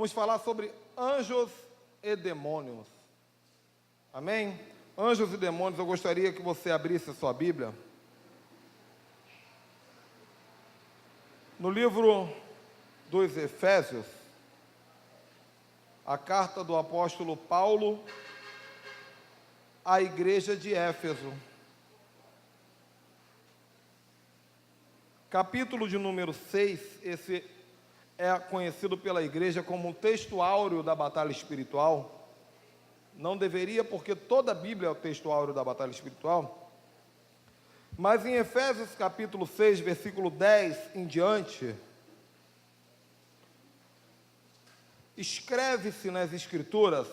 Vamos falar sobre anjos e demônios. Amém? Anjos e demônios, eu gostaria que você abrisse a sua Bíblia no livro dos Efésios, a carta do apóstolo Paulo à igreja de Éfeso. Capítulo de número 6, esse é conhecido pela igreja como um texto áureo da batalha espiritual. Não deveria, porque toda a Bíblia é o texto áureo da batalha espiritual. Mas em Efésios capítulo 6, versículo 10 em diante, escreve-se nas Escrituras: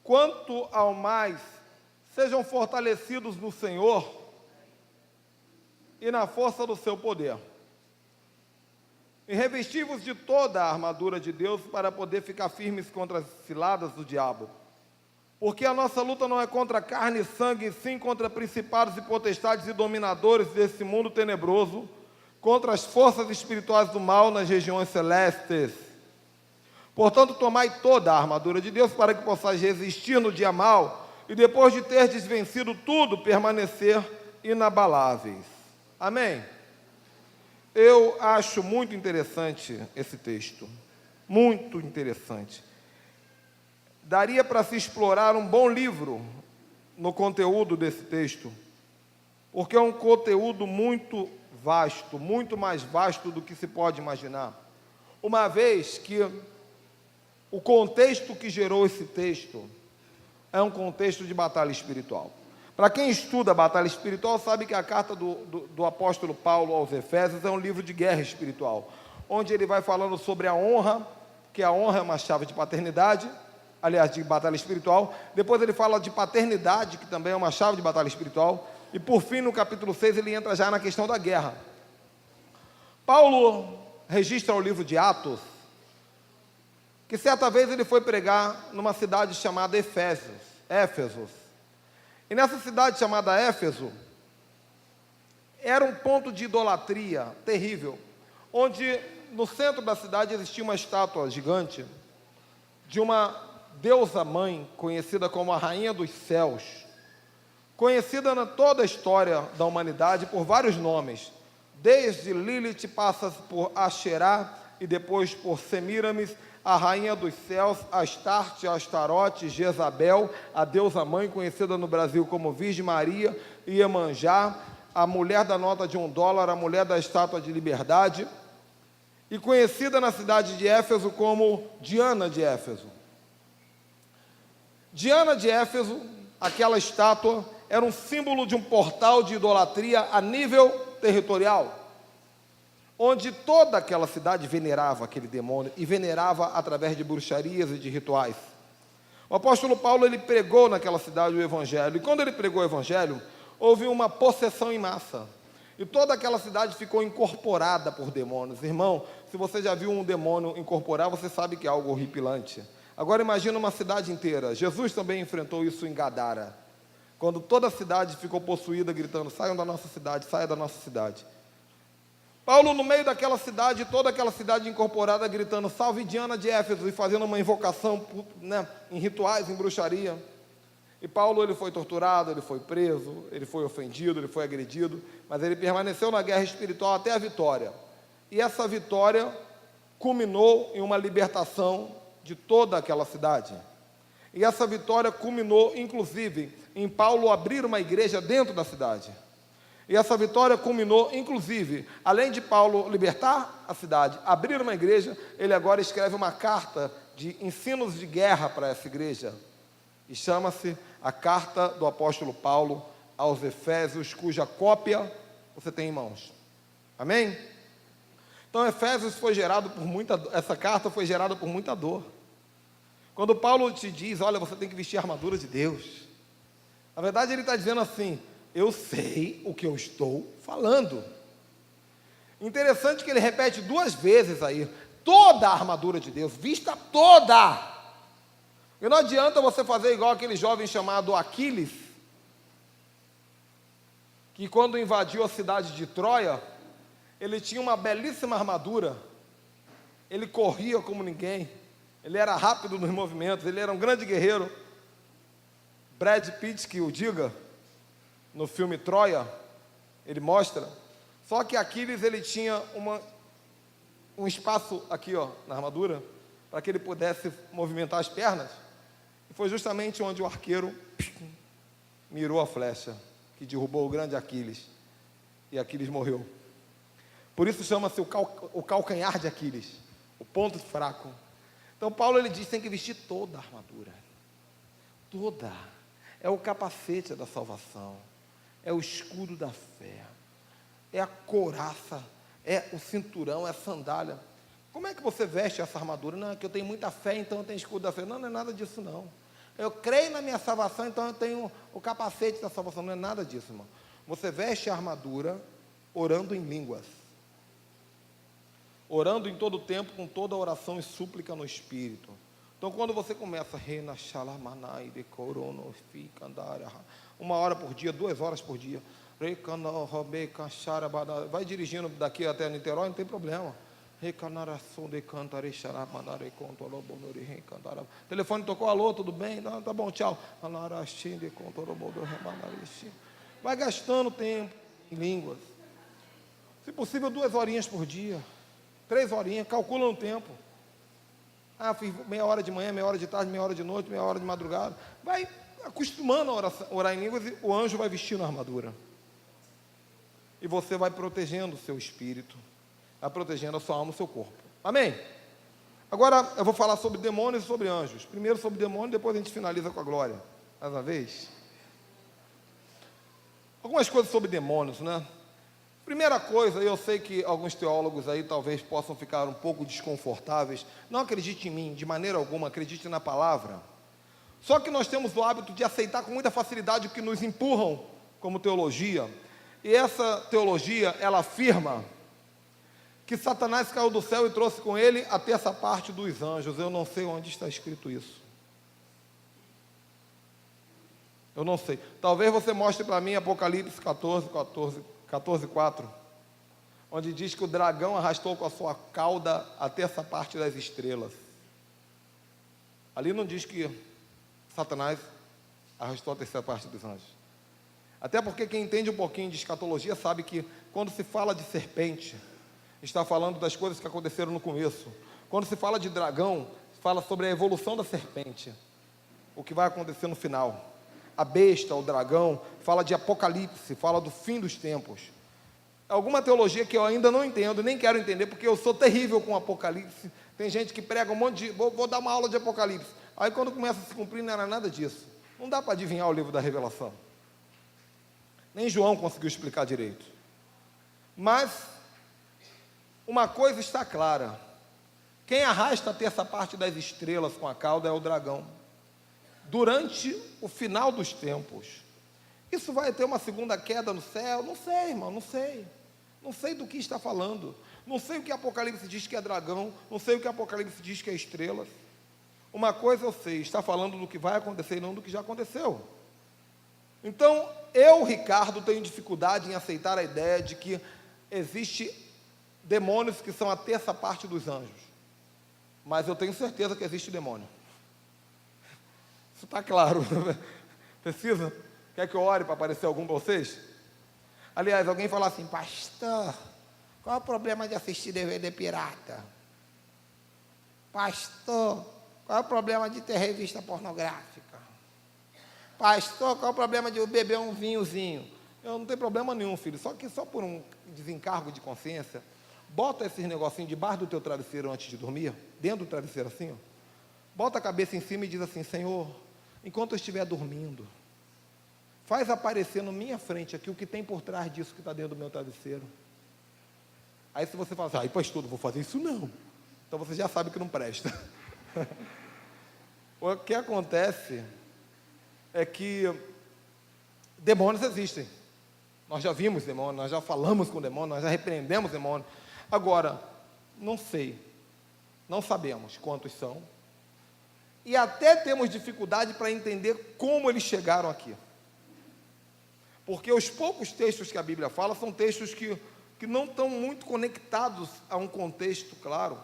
quanto ao mais, sejam fortalecidos no Senhor e na força do seu poder, e revestivos de toda a armadura de Deus, para poder ficar firmes contra as ciladas do diabo. Porque a nossa luta não é contra carne e sangue, e sim contra principados e potestades e dominadores desse mundo tenebroso, contra as forças espirituais do mal nas regiões celestes. Portanto, tomai toda a armadura de Deus, para que possais resistir no dia mau, e depois de ter desvencido tudo, permanecer inabaláveis. Amém? Eu acho muito interessante esse texto, muito interessante. Daria para se explorar um bom livro no conteúdo desse texto, porque é um conteúdo muito vasto, muito mais vasto do que se pode imaginar. Uma vez que o contexto que gerou esse texto é um contexto de batalha espiritual. Para quem estuda a batalha espiritual, sabe que a carta do apóstolo Paulo aos Efésios é um livro de guerra espiritual, onde ele vai falando sobre a honra, que a honra é uma chave de paternidade, aliás, de batalha espiritual. Depois ele fala de paternidade, que também é uma chave de batalha espiritual. E por fim, no capítulo 6, ele entra já na questão da guerra. Paulo registra o livro de Atos, que certa vez ele foi pregar numa cidade chamada Éfeso. E nessa cidade chamada Éfeso, era um ponto de idolatria terrível, onde no centro da cidade existia uma estátua gigante de uma deusa mãe, conhecida como a Rainha dos Céus, conhecida na toda a história da humanidade por vários nomes, desde Lilith, passa por Asherá e depois por Semiramis, a Rainha dos Céus, Astarte, Astarote, Jezabel, a deusa mãe, conhecida no Brasil como Virgem Maria, Iemanjá, a mulher da nota de $1, a mulher da estátua de liberdade, e conhecida na cidade de Éfeso como Diana de Éfeso. Diana de Éfeso, aquela estátua, era um símbolo de um portal de idolatria a nível territorial, onde toda aquela cidade venerava aquele demônio, e venerava através de bruxarias e de rituais. O apóstolo Paulo, ele pregou naquela cidade o evangelho, e quando ele pregou o evangelho, houve uma possessão em massa, e toda aquela cidade ficou incorporada por demônios. Irmão, se você já viu um demônio incorporar, você sabe que é algo horripilante. Agora imagina uma cidade inteira. Jesus também enfrentou isso em Gadara, quando toda a cidade ficou possuída, gritando: saiam da nossa cidade, saia da nossa cidade. Paulo, no meio daquela cidade, toda aquela cidade incorporada, gritando: salve Diana de Éfeso, e fazendo uma invocação, em rituais, em bruxaria. E Paulo, ele foi torturado, ele foi preso, ele foi ofendido, ele foi agredido, mas ele permaneceu na guerra espiritual até a vitória. E essa vitória culminou em uma libertação de toda aquela cidade. E essa vitória culminou, inclusive, em Paulo abrir uma igreja dentro da cidade. E essa vitória culminou, inclusive, além de Paulo libertar a cidade, abrir uma igreja, ele agora escreve uma carta de ensinos de guerra para essa igreja. E chama-se a carta do apóstolo Paulo aos Efésios, cuja cópia você tem em mãos. Amém? Então, Efésios foi gerado por essa carta foi gerada por muita dor. Quando Paulo te diz: olha, você tem que vestir a armadura de Deus, na verdade ele está dizendo assim: eu sei o que eu estou falando. Interessante que ele repete 2 vezes aí: toda a armadura de Deus, vista toda. E não adianta você fazer igual aquele jovem chamado Aquiles, que quando invadiu a cidade de Troia, ele tinha uma belíssima armadura, ele corria como ninguém, ele era rápido nos movimentos, ele era um grande guerreiro. Brad Pitt, que o diga, no filme Troia, ele mostra. Só que Aquiles, ele tinha um espaço aqui, ó, na armadura, para que ele pudesse movimentar as pernas. E foi justamente onde o arqueiro mirou a flecha, que derrubou o grande Aquiles. E Aquiles morreu. Por isso chama-se o calcanhar de Aquiles, o ponto fraco. Então Paulo, ele diz, tem que vestir toda a armadura. Toda. É o capacete da salvação, é o escudo da fé, é a couraça, é o cinturão, é a sandália. Como é que você veste essa armadura? Não, é que eu tenho muita fé, então eu tenho escudo da fé. Não, não é nada disso não. Eu creio na minha salvação, então eu tenho o capacete da salvação. Não é nada disso, irmão. Você veste a armadura orando em línguas, orando em todo o tempo, com toda oração e súplica no Espírito. Então, quando você começa, 1 hora por dia, 2 horas por dia, vai dirigindo daqui até Niterói, não tem problema. Telefone tocou, alô, tudo bem? Não, tá bom, tchau. Vai gastando tempo em línguas. Se possível, 2 horinhas por dia, 3 horinhas, calcula no tempo. Ah, fiz meia hora de manhã, meia hora de tarde, meia hora de noite, meia hora de madrugada. Vai acostumando a orar em línguas e o anjo vai vestindo a armadura. E você vai protegendo o seu espírito, vai protegendo a sua alma e o seu corpo. Amém? Agora eu vou falar sobre demônios e sobre anjos. Primeiro sobre demônios, depois a gente finaliza com a glória. Mais uma vez. Algumas coisas sobre demônios, né? Primeira coisa, eu sei que alguns teólogos aí talvez possam ficar um pouco desconfortáveis. Não acredite em mim, de maneira alguma, acredite na palavra. Só que nós temos o hábito de aceitar com muita facilidade o que nos empurram como teologia. E essa teologia, ela afirma que Satanás caiu do céu e trouxe com ele a terça parte dos anjos. Eu não sei onde está escrito isso. Eu não sei. Talvez você mostre para mim Apocalipse 14:4, onde diz que o dragão arrastou com a sua cauda a terça parte das estrelas. Ali não diz que Satanás arrastou a terceira parte dos anjos. Até porque quem entende um pouquinho de escatologia sabe que quando se fala de serpente, está falando das coisas que aconteceram no começo. Quando se fala de dragão, fala sobre a evolução da serpente, o que vai acontecer no final. A besta, o dragão, fala de Apocalipse, fala do fim dos tempos. Alguma teologia que eu ainda não entendo, nem quero entender, porque eu sou terrível com Apocalipse. Tem gente que prega um monte de... Vou dar uma aula de Apocalipse. Aí quando começa a se cumprir, não era nada disso. Não dá para adivinhar o livro da Revelação. Nem João conseguiu explicar direito. Mas uma coisa está clara. Quem arrasta a terça parte das estrelas com a cauda é o dragão. Durante o final dos tempos. Isso vai ter uma segunda queda no céu? Não sei, irmão, não sei. Não sei do que está falando. Não sei o que Apocalipse diz que é dragão. Não sei o que Apocalipse diz que é estrelas. Uma coisa eu sei, está falando do que vai acontecer e não do que já aconteceu. Então, eu, Ricardo, tenho dificuldade em aceitar a ideia de que existe demônios que são a terça parte dos anjos. Mas eu tenho certeza que existe demônio. Isso está claro. Precisa? Quer que eu ore para aparecer algum para vocês? Aliás, alguém fala assim, pastor, qual é o problema de assistir DVD pirata? Pastor, qual é o problema de ter revista pornográfica? Pastor, qual é o problema de eu beber um vinhozinho? Eu não tenho problema nenhum, filho, só que só por um desencargo de consciência, bota esses negocinhos debaixo do teu travesseiro antes de dormir, dentro do travesseiro assim, ó. Bota a cabeça em cima e diz assim, Senhor, enquanto eu estiver dormindo, faz aparecer na minha frente aqui o que tem por trás disso que está dentro do meu travesseiro. Aí se você fala assim, pastor, não vou fazer isso não. Então você já sabe que não presta. O que acontece é que demônios existem. Nós já vimos demônios, nós já falamos com demônios, nós já repreendemos demônios. Agora, não sei, não sabemos quantos são. E até temos dificuldade para entender como eles chegaram aqui. Porque os poucos textos que a Bíblia fala são textos que que não estão muito conectados a um contexto claro.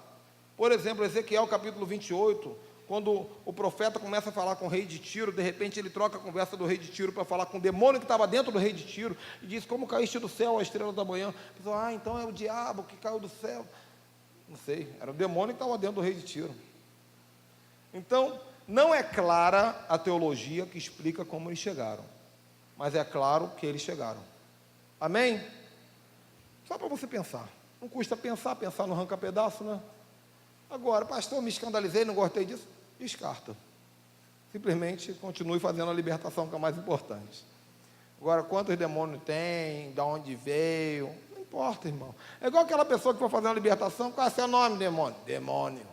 Por exemplo, Ezequiel capítulo 28, quando o profeta começa a falar com o rei de Tiro, de repente ele troca a conversa do rei de Tiro para falar com o demônio que estava dentro do rei de Tiro, e diz: como caíste do céu a estrela da manhã? Ele falou: então é o diabo que caiu do céu. Não sei, era o demônio que estava dentro do rei de Tiro. Então, não é clara a teologia que explica como eles chegaram, mas é claro que eles chegaram. Amém? Só para você pensar. Não custa pensar no arranca-pedaço, né? Agora, pastor, me escandalizei, não gostei disso. Descarta. Simplesmente continue fazendo a libertação, que é o mais importante. Agora, quantos demônios tem, de onde veio, não importa, irmão. É igual aquela pessoa que for fazer uma libertação: qual é o seu nome, demônio? Demônio.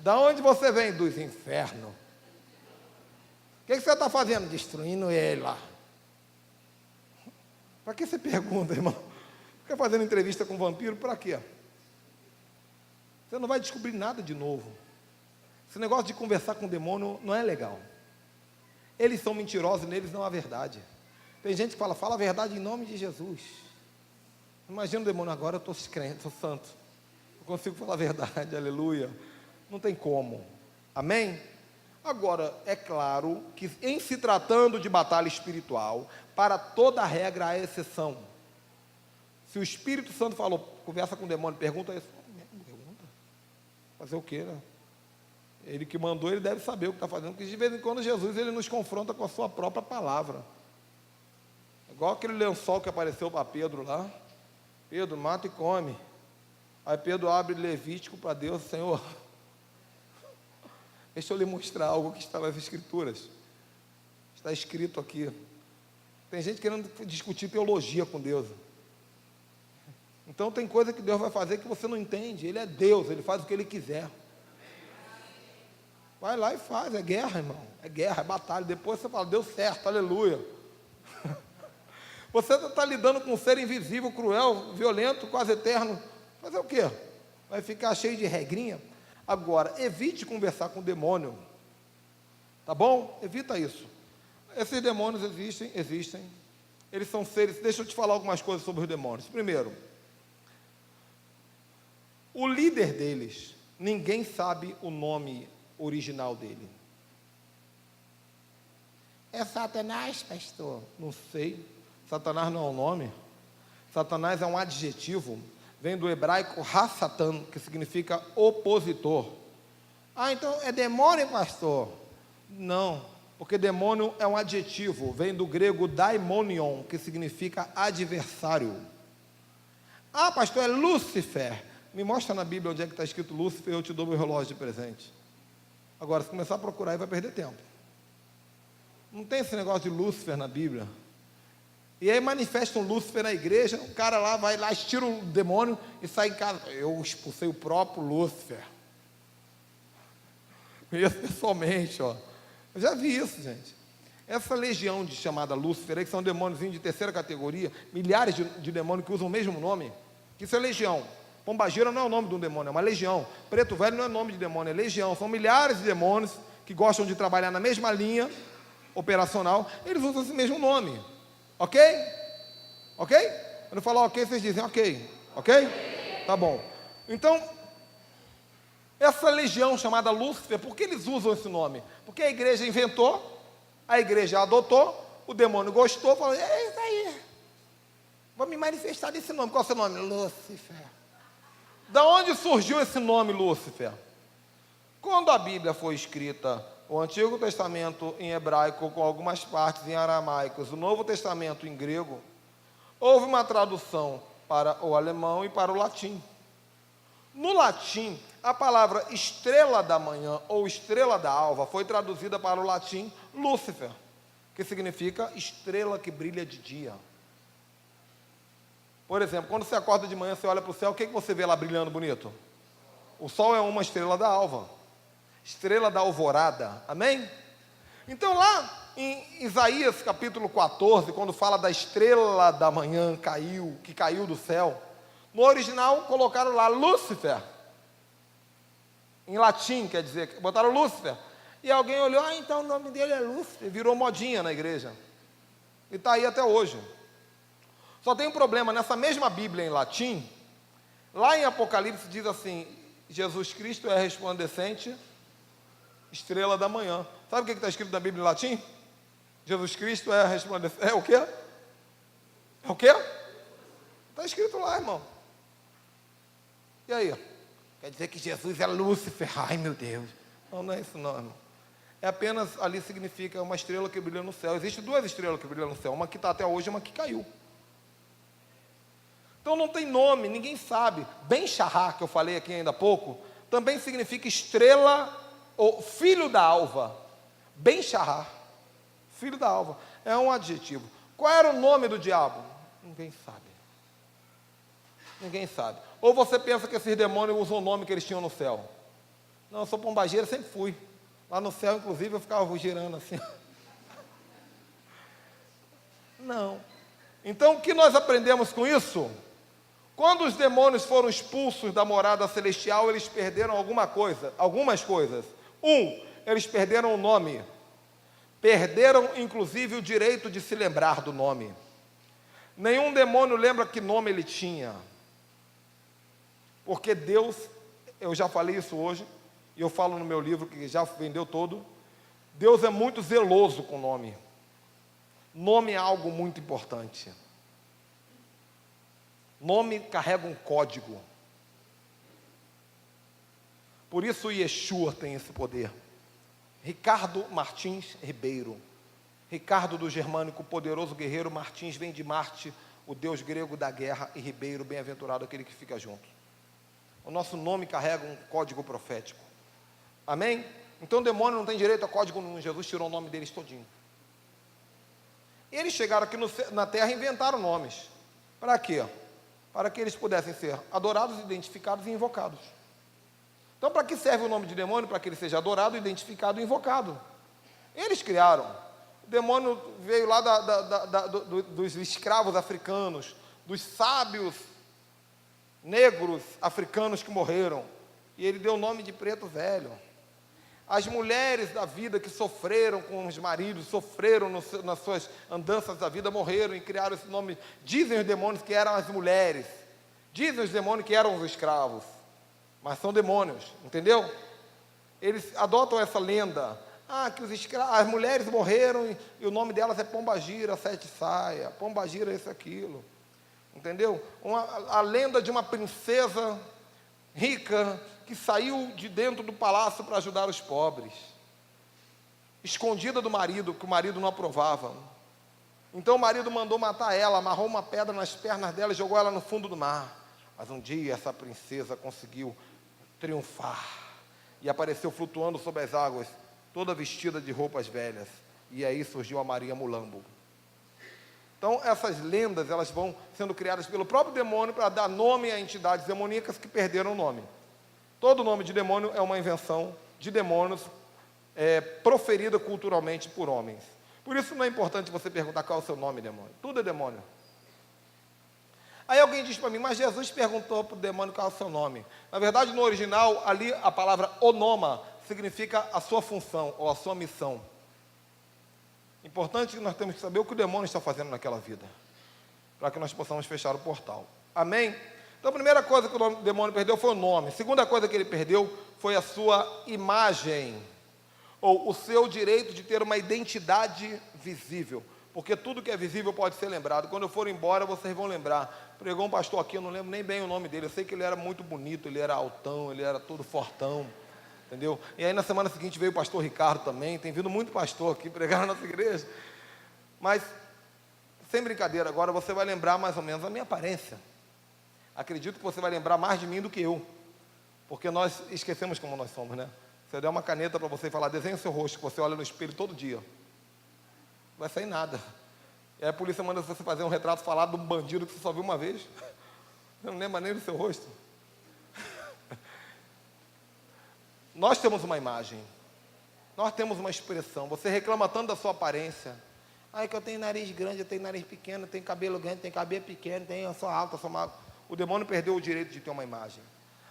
Da onde você vem? Dos infernos. O que você está fazendo? Destruindo ele lá. Para que você pergunta, irmão? Fica fazendo entrevista com vampiro, para quê? Você não vai descobrir nada de novo. Esse negócio de conversar com o demônio não é legal. Eles são mentirosos e neles não há verdade. Tem gente que fala a verdade em nome de Jesus. Imagina o demônio: agora eu estou crente, sou santo, eu consigo falar a verdade, aleluia. Não tem como. Amém? Agora, é claro que em se tratando de batalha espiritual, para toda regra há exceção. Se o Espírito Santo falou: conversa com o demônio, pergunta isso. Pergunta. Fazer o quê, né? Ele que mandou, ele deve saber o que está fazendo, porque de vez em quando Jesus, ele nos confronta com a sua própria palavra. Igual aquele lençol que apareceu para Pedro lá. Pedro, mata e come. Aí Pedro abre Levítico para Deus: Senhor, deixa eu lhe mostrar algo que está nas Escrituras. Está escrito aqui. Tem gente querendo discutir teologia com Deus. Então tem coisa que Deus vai fazer que você não entende. Ele é Deus, Ele faz o que Ele quiser. Vai lá e faz, é guerra, irmão. É guerra, é batalha. Depois você fala: deu certo, aleluia. Você está lidando com um ser invisível, cruel, violento, quase eterno. Fazer o quê? Vai ficar cheio de regrinha? Agora, evite conversar com o demônio. Tá bom? Evita isso. Esses demônios existem. Eles são seres. Deixa eu te falar algumas coisas sobre os demônios. Primeiro, o líder deles, ninguém sabe o nome original dele. É Satanás, pastor? Não sei. Satanás não é um nome. Satanás é um adjetivo. Vem do hebraico ha-satan, que significa opositor. Então é demônio, pastor? Não, porque demônio é um adjetivo. Vem do grego daimonion, que significa adversário. Pastor, é Lúcifer. Me mostra na Bíblia onde é que está escrito Lúcifer, eu te dou meu relógio de presente. Agora, se começar a procurar, aí vai perder tempo. Não tem esse negócio de Lúcifer na Bíblia. E aí manifesta um Lúcifer na igreja, o cara lá vai lá, estira o demônio e sai em casa: eu expulsei o próprio Lúcifer. Isso pessoalmente, ó. Eu já vi isso, gente. Essa legião chamada Lúcifer, aí, que são demônios de terceira categoria, milhares de demônios que usam o mesmo nome. Isso é legião. Pombagira não é o nome de um demônio, é uma legião. Preto velho não é nome de demônio, é legião. São milhares de demônios que gostam de trabalhar na mesma linha operacional. Eles usam esse mesmo nome. Ok? Ok? Quando eu falar ok, vocês dizem ok. Ok? Tá bom. Então, essa legião chamada Lúcifer, por que eles usam esse nome? Porque a igreja inventou, a igreja adotou, o demônio gostou, falou: é isso aí, vou me manifestar desse nome. Qual é o seu nome? Lúcifer. Da onde surgiu esse nome Lúcifer? Quando a Bíblia foi escrita, o Antigo Testamento em hebraico, com algumas partes em aramaico, o Novo Testamento em grego, houve uma tradução para o alemão e para o latim. No latim, a palavra estrela da manhã ou estrela da alva foi traduzida para o latim Lúcifer, que significa estrela que brilha de dia. Por exemplo, quando você acorda de manhã, você olha para o céu, o que você vê lá brilhando bonito? O sol é uma estrela da alva, estrela da alvorada, amém? Então lá em Isaías capítulo 14, quando fala da estrela da manhã que caiu do céu, no original colocaram lá Lúcifer, em latim, quer dizer, botaram Lúcifer, e alguém olhou: então o nome dele é Lúcifer, virou modinha na igreja, e está aí até hoje. Só tem um problema, nessa mesma Bíblia em latim, lá em Apocalipse diz assim, Jesus Cristo é a resplandecente estrela da manhã. Sabe o que está escrito na Bíblia em latim? Jesus Cristo é a resplandecente... É o quê? É o quê? Está escrito lá, irmão. E aí? Quer dizer que Jesus é Lúcifer. Ai, meu Deus. Não, não é isso não, irmão. É apenas, ali significa uma estrela que brilha no céu. Existem duas estrelas que brilham no céu. Uma que está até hoje e uma que caiu. Então não tem nome, ninguém sabe. Ben-Shahar, que eu falei aqui ainda há pouco, também significa estrela ou filho da alva. Ben-Shahar, filho da alva, é um adjetivo. Qual era o nome do diabo? Ninguém sabe. Ninguém sabe. Ou você pensa que esses demônios usam o nome que eles tinham no céu? Não, eu sou pombageiro, sempre fui. Lá no céu, inclusive, eu ficava girando assim. Não. Então, o que nós aprendemos com isso? Quando os demônios foram expulsos da morada celestial, eles perderam algumas coisas. Eles perderam o nome. Perderam, inclusive, o direito de se lembrar do nome. Nenhum demônio lembra que nome ele tinha. Porque Deus, eu já falei isso hoje, e eu falo no meu livro, que já vendeu todo, Deus é muito zeloso com o nome. Nome é algo muito importante. Nome carrega um código. Por isso o Yeshua tem esse poder. Ricardo Martins Ribeiro. Ricardo do Germânico, poderoso guerreiro. Martins vem de Marte, o deus grego da guerra. E Ribeiro, bem-aventurado, aquele que fica junto. O nosso nome carrega um código profético. Amém? Então o demônio não tem direito a código nenhum. Jesus tirou o nome deles todinho. Eles chegaram aqui na terra e inventaram nomes. Para quê? Para que eles pudessem ser adorados, identificados e invocados. Então, para que serve o nome de demônio? Para que ele seja adorado, identificado e invocado. Eles criaram. O demônio veio lá dos escravos africanos, dos sábios negros africanos que morreram. E ele deu o nome de preto velho. As mulheres da vida que sofreram com os maridos, sofreram nas suas andanças da vida, morreram e criaram esse nome. Dizem os demônios que eram as mulheres. Dizem os demônios que eram os escravos. Mas são demônios, entendeu? Eles adotam essa lenda. Que as mulheres morreram e o nome delas é Pombagira, Sete Saia. Pombagira é isso, aquilo. Entendeu? A lenda de uma princesa rica que saiu de dentro do palácio para ajudar os pobres, escondida do marido, que o marido não aprovava. Então o marido mandou matar ela, amarrou uma pedra nas pernas dela e jogou ela no fundo do mar. Mas um dia essa princesa conseguiu triunfar e apareceu flutuando sobre as águas, toda vestida de roupas velhas. E aí surgiu a Maria Mulambo. Então essas lendas, elas vão sendo criadas pelo próprio demônio para dar nome a entidades demoníacas que perderam o nome. Todo nome de demônio é uma invenção de demônios proferida culturalmente por homens. Por isso não é importante você perguntar qual é o seu nome, demônio. Tudo é demônio. Aí alguém diz para mim, mas Jesus perguntou para o demônio qual é o seu nome. Na verdade, no original, ali a palavra onoma significa a sua função ou a sua missão. Importante que nós temos que saber o que o demônio está fazendo naquela vida, para que nós possamos fechar o portal. Amém? Então a primeira coisa que o demônio perdeu foi o nome. A segunda coisa que ele perdeu foi a sua imagem, ou o seu direito de ter uma identidade visível. Porque tudo que é visível pode ser lembrado. Quando eu for embora, vocês vão lembrar. Pregou um pastor aqui, eu não lembro nem bem o nome dele. Eu sei que ele era muito bonito, ele era altão, ele era todo fortão. Entendeu? E aí na semana seguinte veio o pastor Ricardo também. Tem vindo muito pastor aqui pregar na nossa igreja. Mas, sem brincadeira, agora você vai lembrar mais ou menos a minha aparência. Acredito que você vai lembrar mais de mim do que eu. Porque nós esquecemos como nós somos, né? Se eu der uma caneta para você e falar, desenhe o seu rosto, que você olha no espelho todo dia. Não vai sair nada. E aí a polícia manda você fazer um retrato falado de um bandido que você só viu uma vez. Você não lembra nem do seu rosto. Nós temos uma imagem. Nós temos uma expressão. Você reclama tanto da sua aparência. Que eu tenho nariz grande, eu tenho nariz pequeno, eu tenho cabelo grande, eu tenho cabelo pequeno, eu sou alto, eu sou magro. O demônio perdeu o direito de ter uma imagem.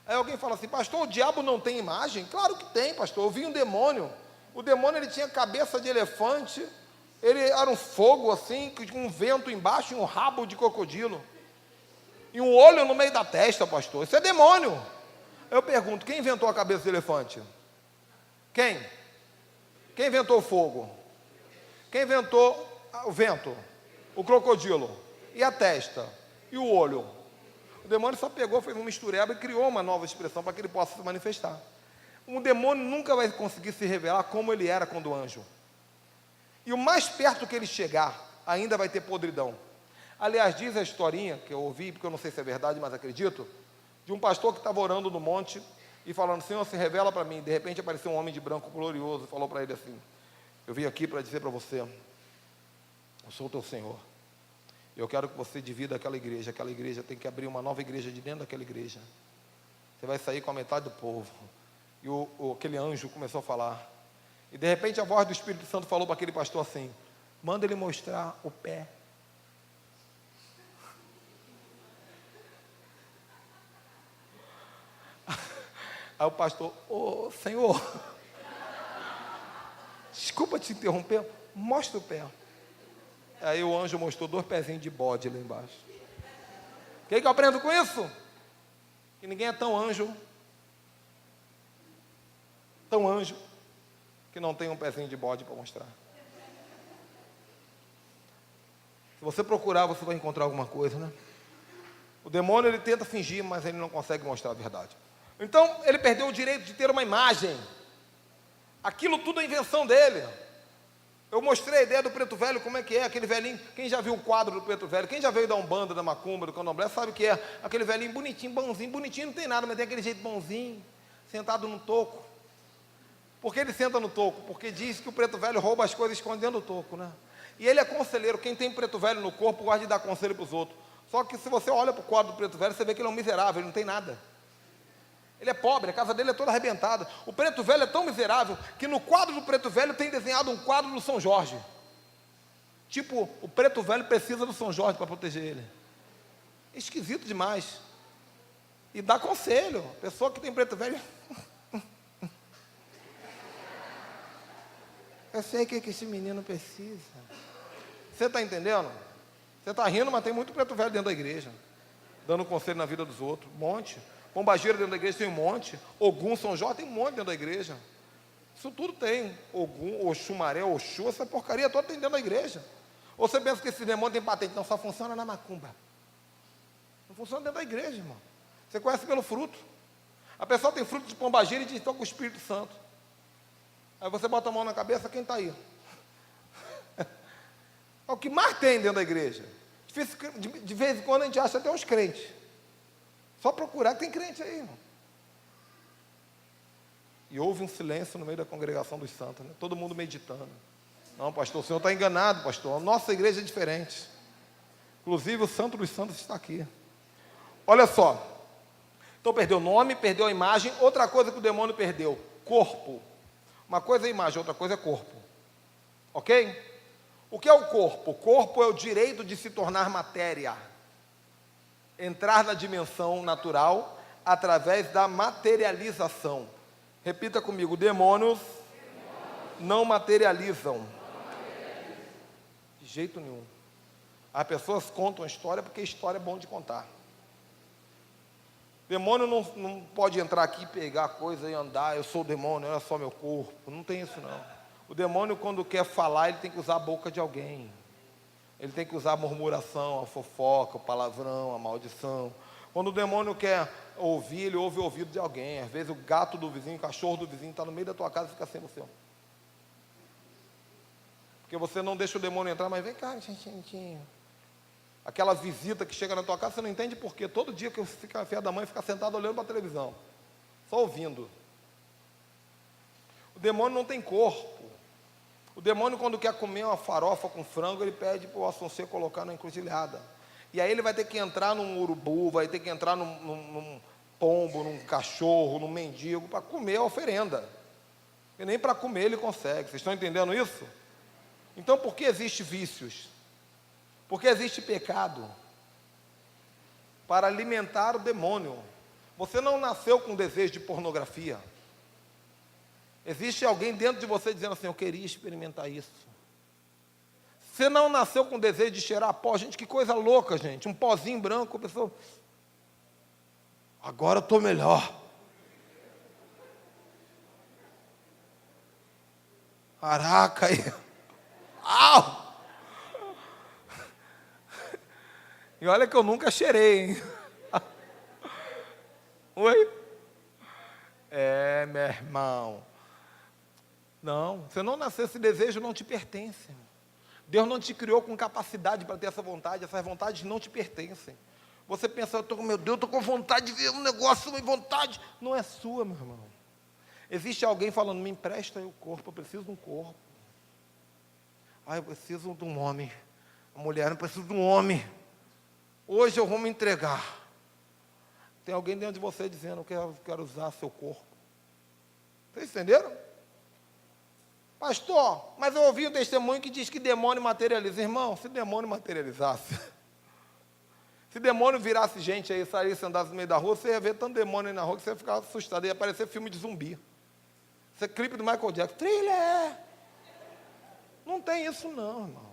Aí alguém fala assim, pastor, o diabo não tem imagem? Claro que tem, pastor. Eu vi um demônio. O demônio ele tinha cabeça de elefante, Ele era um fogo assim, com um vento embaixo e um rabo de crocodilo. E um olho no meio da testa, pastor. Isso é demônio. Eu pergunto, quem inventou a cabeça do elefante? Quem? Quem inventou o fogo? Quem inventou o vento? O crocodilo. E a testa? E o olho? O demônio só pegou, fez uma mistureba e criou uma nova expressão para que ele possa se manifestar. Um demônio nunca vai conseguir se revelar como ele era quando anjo. E o mais perto que ele chegar, ainda vai ter podridão. Aliás, diz a historinha, que eu ouvi, porque eu não sei se é verdade, mas acredito, de um pastor que estava orando no monte e falando, Senhor, se revela para mim. De repente apareceu um homem de branco glorioso e falou para ele assim, eu vim aqui para dizer para você, eu sou o teu Senhor. Eu quero que você divida aquela igreja tem que abrir uma nova igreja de dentro daquela igreja. Você vai sair com a metade do povo. E aquele anjo começou a falar. E de repente a voz do Espírito Santo falou para aquele pastor assim, manda ele mostrar o pé. Aí o pastor, ô Senhor, desculpa te interromper, mostra o pé. Aí o anjo mostrou 2 pezinhos de bode lá embaixo. O que eu aprendo com isso? Que ninguém é tão anjo, que não tem um pezinho de bode para mostrar. Se você procurar, você vai encontrar alguma coisa, né? O demônio, ele tenta fingir, mas ele não consegue mostrar a verdade. Então, ele perdeu o direito de ter uma imagem. Aquilo tudo é invenção dele. Eu mostrei a ideia do preto velho, como é que é, aquele velhinho. Quem já viu o quadro do preto velho? Quem já veio da Umbanda, da Macumba, do Candomblé, sabe o que é. Aquele velhinho bonitinho, bonzinho, bonitinho não tem nada, mas tem aquele jeito bonzinho, sentado no toco. Por que ele senta no toco? Porque diz que o preto velho rouba as coisas escondendo o toco, né? E ele é conselheiro, quem tem preto velho no corpo gosta de dar conselho para os outros. Só que se você olha para o quadro do preto velho, você vê que ele é um miserável, ele não tem nada. Ele é pobre, a casa dele é toda arrebentada. O preto velho é tão miserável que no quadro do preto velho tem desenhado um quadro do São Jorge. Tipo, o preto velho precisa do São Jorge para proteger ele. Esquisito demais. E dá conselho. Pessoa que tem preto velho. Eu sei o que esse menino precisa. Você está entendendo? Você está rindo, mas tem muito preto velho dentro da igreja. Dando conselho na vida dos outros. Um monte. Pombagira dentro da igreja tem um monte. Ogum, São Jorge tem um monte dentro da igreja. Isso tudo tem. Ogum, Oxumaré, Oxu, essa porcaria toda tem dentro da igreja. Ou você pensa que esse demônio tem patente? Não, só funciona na macumba. Não funciona dentro da igreja, irmão. Você conhece pelo fruto. A pessoa tem fruto de pombagira e diz, estou com o Espírito Santo. Aí você bota a mão na cabeça, quem está aí? É o que mais tem dentro da igreja. De vez em quando a gente acha até uns crentes. Só procurar que tem crente aí, irmão. E houve um silêncio no meio da congregação dos santos, né? Todo mundo meditando. Não, pastor, o senhor está enganado, pastor. A nossa igreja é diferente. Inclusive o santo dos santos está aqui. Olha só. Então perdeu o nome, perdeu a imagem. Outra coisa que o demônio perdeu, corpo. Uma coisa é imagem, outra coisa é corpo. Ok? O que é o corpo? O corpo é o direito de se tornar matéria. Entrar na dimensão natural através da materialização. Repita comigo, demônios não materializam. De jeito nenhum. As pessoas contam a história porque a história é bom de contar. Demônio não pode entrar aqui e pegar coisa e andar, eu sou o demônio, olha só meu corpo. Não tem isso não. O demônio, quando quer falar, ele tem que usar a boca de alguém. Ele tem que usar a murmuração, a fofoca, o palavrão, a maldição. Quando o demônio quer ouvir, ele ouve o ouvido de alguém. Às vezes o gato do vizinho, o cachorro do vizinho está no meio da tua casa e fica assim no seu. Porque você não deixa o demônio entrar, mas vem cá, gente. Aquela visita que chega na tua casa, você não entende por quê. Todo dia que eu fico a fé da mãe, fica sentado olhando para a televisão. Só ouvindo. O demônio não tem corpo. O demônio, quando quer comer uma farofa com frango, ele pede para o Assunção colocar na encruzilhada. E aí ele vai ter que entrar num urubu, vai ter que entrar num pombo, num cachorro, num mendigo, para comer a oferenda. E nem para comer ele consegue. Vocês estão entendendo isso? Então, por que existem vícios? Porque existe pecado. Para alimentar o demônio. Você não nasceu com desejo de pornografia. Existe alguém dentro de você dizendo assim, eu queria experimentar isso. Você não nasceu com desejo de cheirar pó? Gente, que coisa louca, gente. Um pozinho branco, a pessoa... Agora eu estou melhor. Caraca, aí. Au! E olha que eu nunca cheirei, hein? Oi? Meu irmão. Não, você não nasceu, esse desejo não te pertence. Deus não te criou com capacidade para ter essa vontade, essas vontades não te pertencem. Você pensa, meu Deus, estou com vontade de ver um negócio, uma vontade. Não é sua, meu irmão. Existe alguém falando, me empresta aí o corpo, eu preciso de um corpo. Eu preciso de um homem. A mulher, eu preciso de um homem. Hoje eu vou me entregar. Tem alguém dentro de você dizendo, eu quero usar seu corpo. Vocês entenderam? Pastor, mas eu ouvi um testemunho que diz que demônio materializa. Irmão, se demônio materializasse, se demônio virasse gente aí, saísse, andasse no meio da rua, você ia ver tanto demônio aí na rua que você ia ficar assustado, ia parecer filme de zumbi. Isso é clipe do Michael Jackson. Thriller! Não tem isso não, irmão.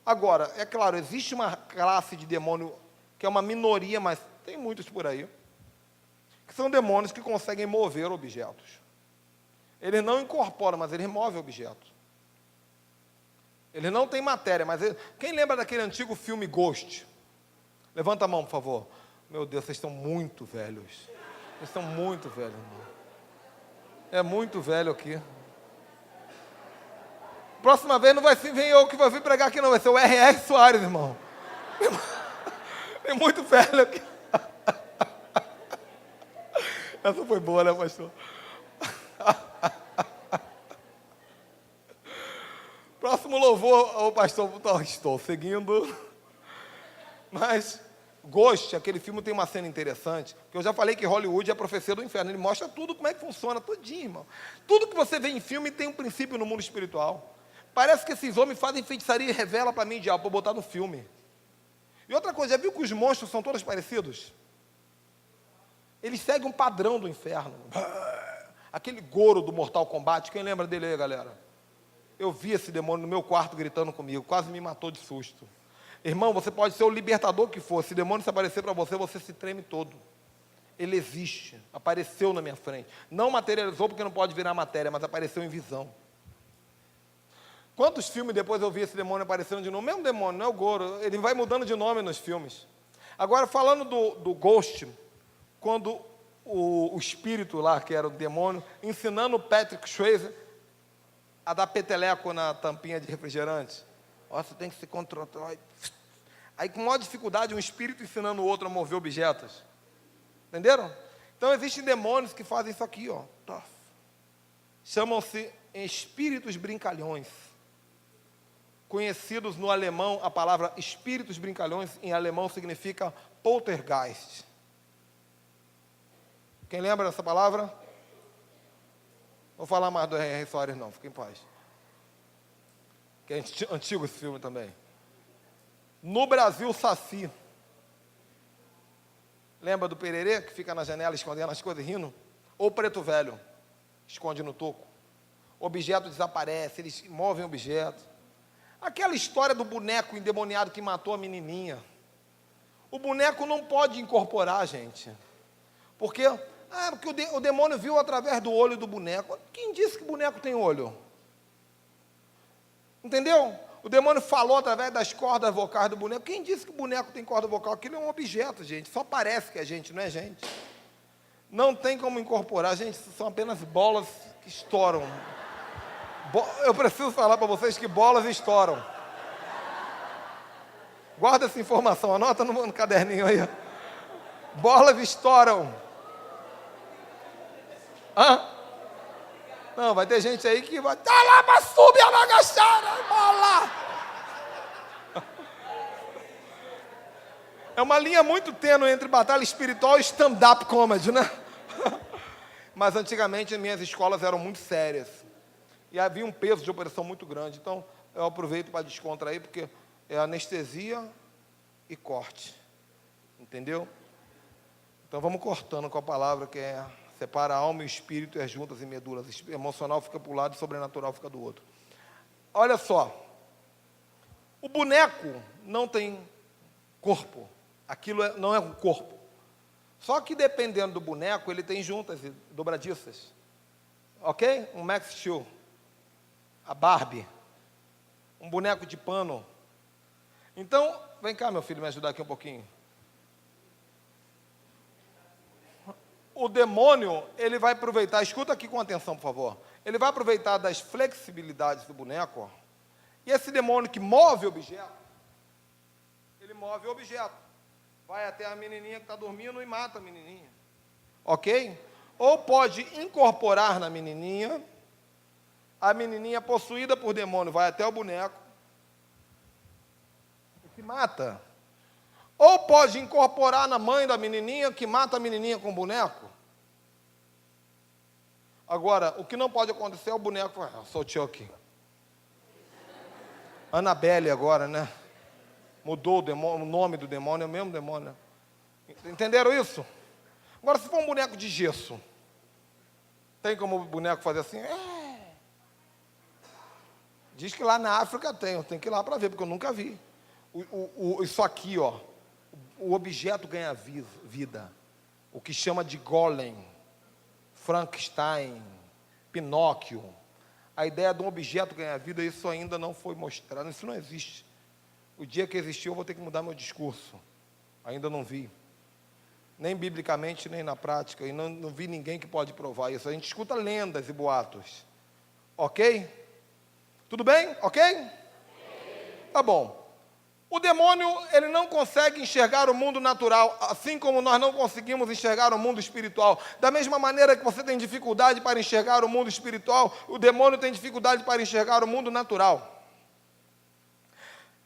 Agora, é claro, existe uma classe de demônio que é uma minoria, mas tem muitos por aí, que são demônios que conseguem mover objetos. Eles não incorporam, mas eles movem objetos. Eles não têm matéria, mas quem lembra daquele antigo filme Ghost? Levanta a mão, por favor. Meu Deus, vocês estão muito velhos. Vocês estão muito velhos, irmão. É muito velho aqui. Próxima vez não vai ser eu que vou vir pregar aqui, não. Vai ser o R.R. Soares, irmão. Tem muito velho aqui. Essa foi boa, né, pastor? Próximo louvor, o pastor, estou seguindo. Mas Ghost, aquele filme tem uma cena interessante, que eu já falei que Hollywood é a profecia do inferno. Ele mostra tudo, como é que funciona, tudinho, irmão. Tudo que você vê em filme tem um princípio no mundo espiritual. Parece que esses homens fazem feitiçaria e revela para mim, diabo, para botar no filme. E outra coisa, já viu que os monstros são todos parecidos? Eles seguem um padrão do inferno. Aquele Goro do Mortal Kombat, quem lembra dele aí, galera? Eu vi esse demônio no meu quarto gritando comigo, quase me matou de susto. Irmão, você pode ser o libertador que for, se o demônio se aparecer para você, você se treme todo. Ele existe, apareceu na minha frente. Não materializou porque não pode virar matéria, mas apareceu em visão. Quantos filmes depois eu vi esse demônio aparecendo de novo? Mesmo demônio, não é o Goro, ele vai mudando de nome nos filmes. Agora, falando do Ghost, quando o espírito lá, que era o demônio, ensinando o Patrick Swayze a dar peteleco na tampinha de refrigerante. Você tem que se controlar. Aí, com maior dificuldade, um espírito ensinando o outro a mover objetos. Entenderam? Então, existem demônios que fazem isso aqui, ó. Chamam-se espíritos brincalhões. Conhecidos no alemão, a palavra espíritos brincalhões, em alemão, significa poltergeist. Quem lembra dessa palavra? Vou falar mais do R.R. Soares, não, fica em paz. Que é antigo esse filme também. No Brasil, Saci. Lembra do Pererê, que fica na janela escondendo as coisas rindo? Ou Preto Velho, esconde no toco. Objeto desaparece, eles movem objeto. Aquela história do boneco endemoniado que matou a menininha. O boneco não pode incorporar, gente. Porque o demônio viu através do olho do boneco. Quem disse que o boneco tem olho? Entendeu? O demônio falou através das cordas vocais do boneco. Quem disse que o boneco tem corda vocal? Aquilo é um objeto, gente. Só parece que é gente, não é gente. Não tem como incorporar, gente. São apenas bolas que estouram. Eu preciso falar para vocês que bolas estouram. Guarda essa informação, anota no caderninho aí. Bolas estouram. Não, vai ter gente aí que vai... subir a agachada, bola! É uma linha muito tênue entre batalha espiritual e stand-up comedy, né? Mas antigamente as minhas escolas eram muito sérias. E havia um peso de operação muito grande. Então, eu aproveito para descontrair, porque é anestesia e corte. Entendeu? Então, vamos cortando com a palavra que é... separa a alma e o espírito e as juntas e medulas. Emocional fica para um lado e sobrenatural fica do outro. Olha só. O boneco não tem corpo. Aquilo não é um corpo. Só que dependendo do boneco, ele tem juntas e dobradiças. Ok? Um Max Steel. A Barbie. Um boneco de pano. Então, vem cá, meu filho, me ajudar aqui um pouquinho. O demônio, ele vai aproveitar, escuta aqui com atenção, por favor. Ele vai aproveitar das flexibilidades do boneco, ó, e esse demônio que move objeto, ele move o objeto. Vai até a menininha que está dormindo e mata a menininha. Ok? Ou pode incorporar na menininha, a menininha possuída por demônio vai até o boneco e se mata. Ou pode incorporar na mãe da menininha, que mata a menininha com o boneco. Agora, o que não pode acontecer é o boneco, sou o Chuck. Annabelle agora, né? Mudou o, demônio, o nome do demônio, é o mesmo demônio. Entenderam isso? Agora, se for um boneco de gesso, tem como o boneco fazer assim? Diz que lá na África tem, eu tenho que ir lá para ver, porque eu nunca vi. Isso aqui, ó, o objeto ganha vida. O que chama de golem, Frankenstein, Pinóquio. A ideia de um objeto ganhar vida, isso ainda não foi mostrado, isso não existe. O dia que existir, eu vou ter que mudar meu discurso. Ainda não vi. Nem biblicamente, nem na prática. E não vi ninguém que pode provar isso. A gente escuta lendas e boatos. Ok? Tudo bem? Ok? Tá bom. O demônio, ele não consegue enxergar o mundo natural, assim como nós não conseguimos enxergar o mundo espiritual. Da mesma maneira que você tem dificuldade para enxergar o mundo espiritual, o demônio tem dificuldade para enxergar o mundo natural.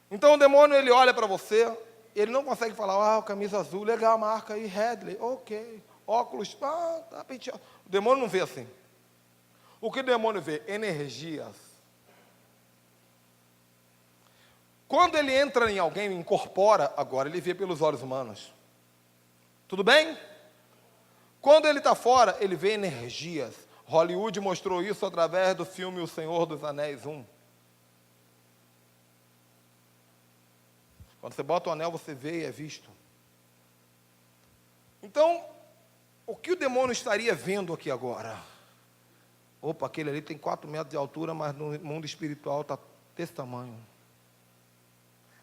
Então o demônio, ele olha para você, ele não consegue falar, camisa azul, legal, marca aí, Headley, ok, óculos, tá penteado. O demônio não vê assim. O que o demônio vê? Energias. Quando ele entra em alguém, incorpora agora, ele vê pelos olhos humanos. Tudo bem? Quando ele está fora, ele vê energias. Hollywood mostrou isso através do filme O Senhor dos Anéis 1. Quando você bota o anel, você vê e é visto. Então, o que o demônio estaria vendo aqui agora? Opa, aquele ali tem 4 metros de altura, mas no mundo espiritual está desse tamanho.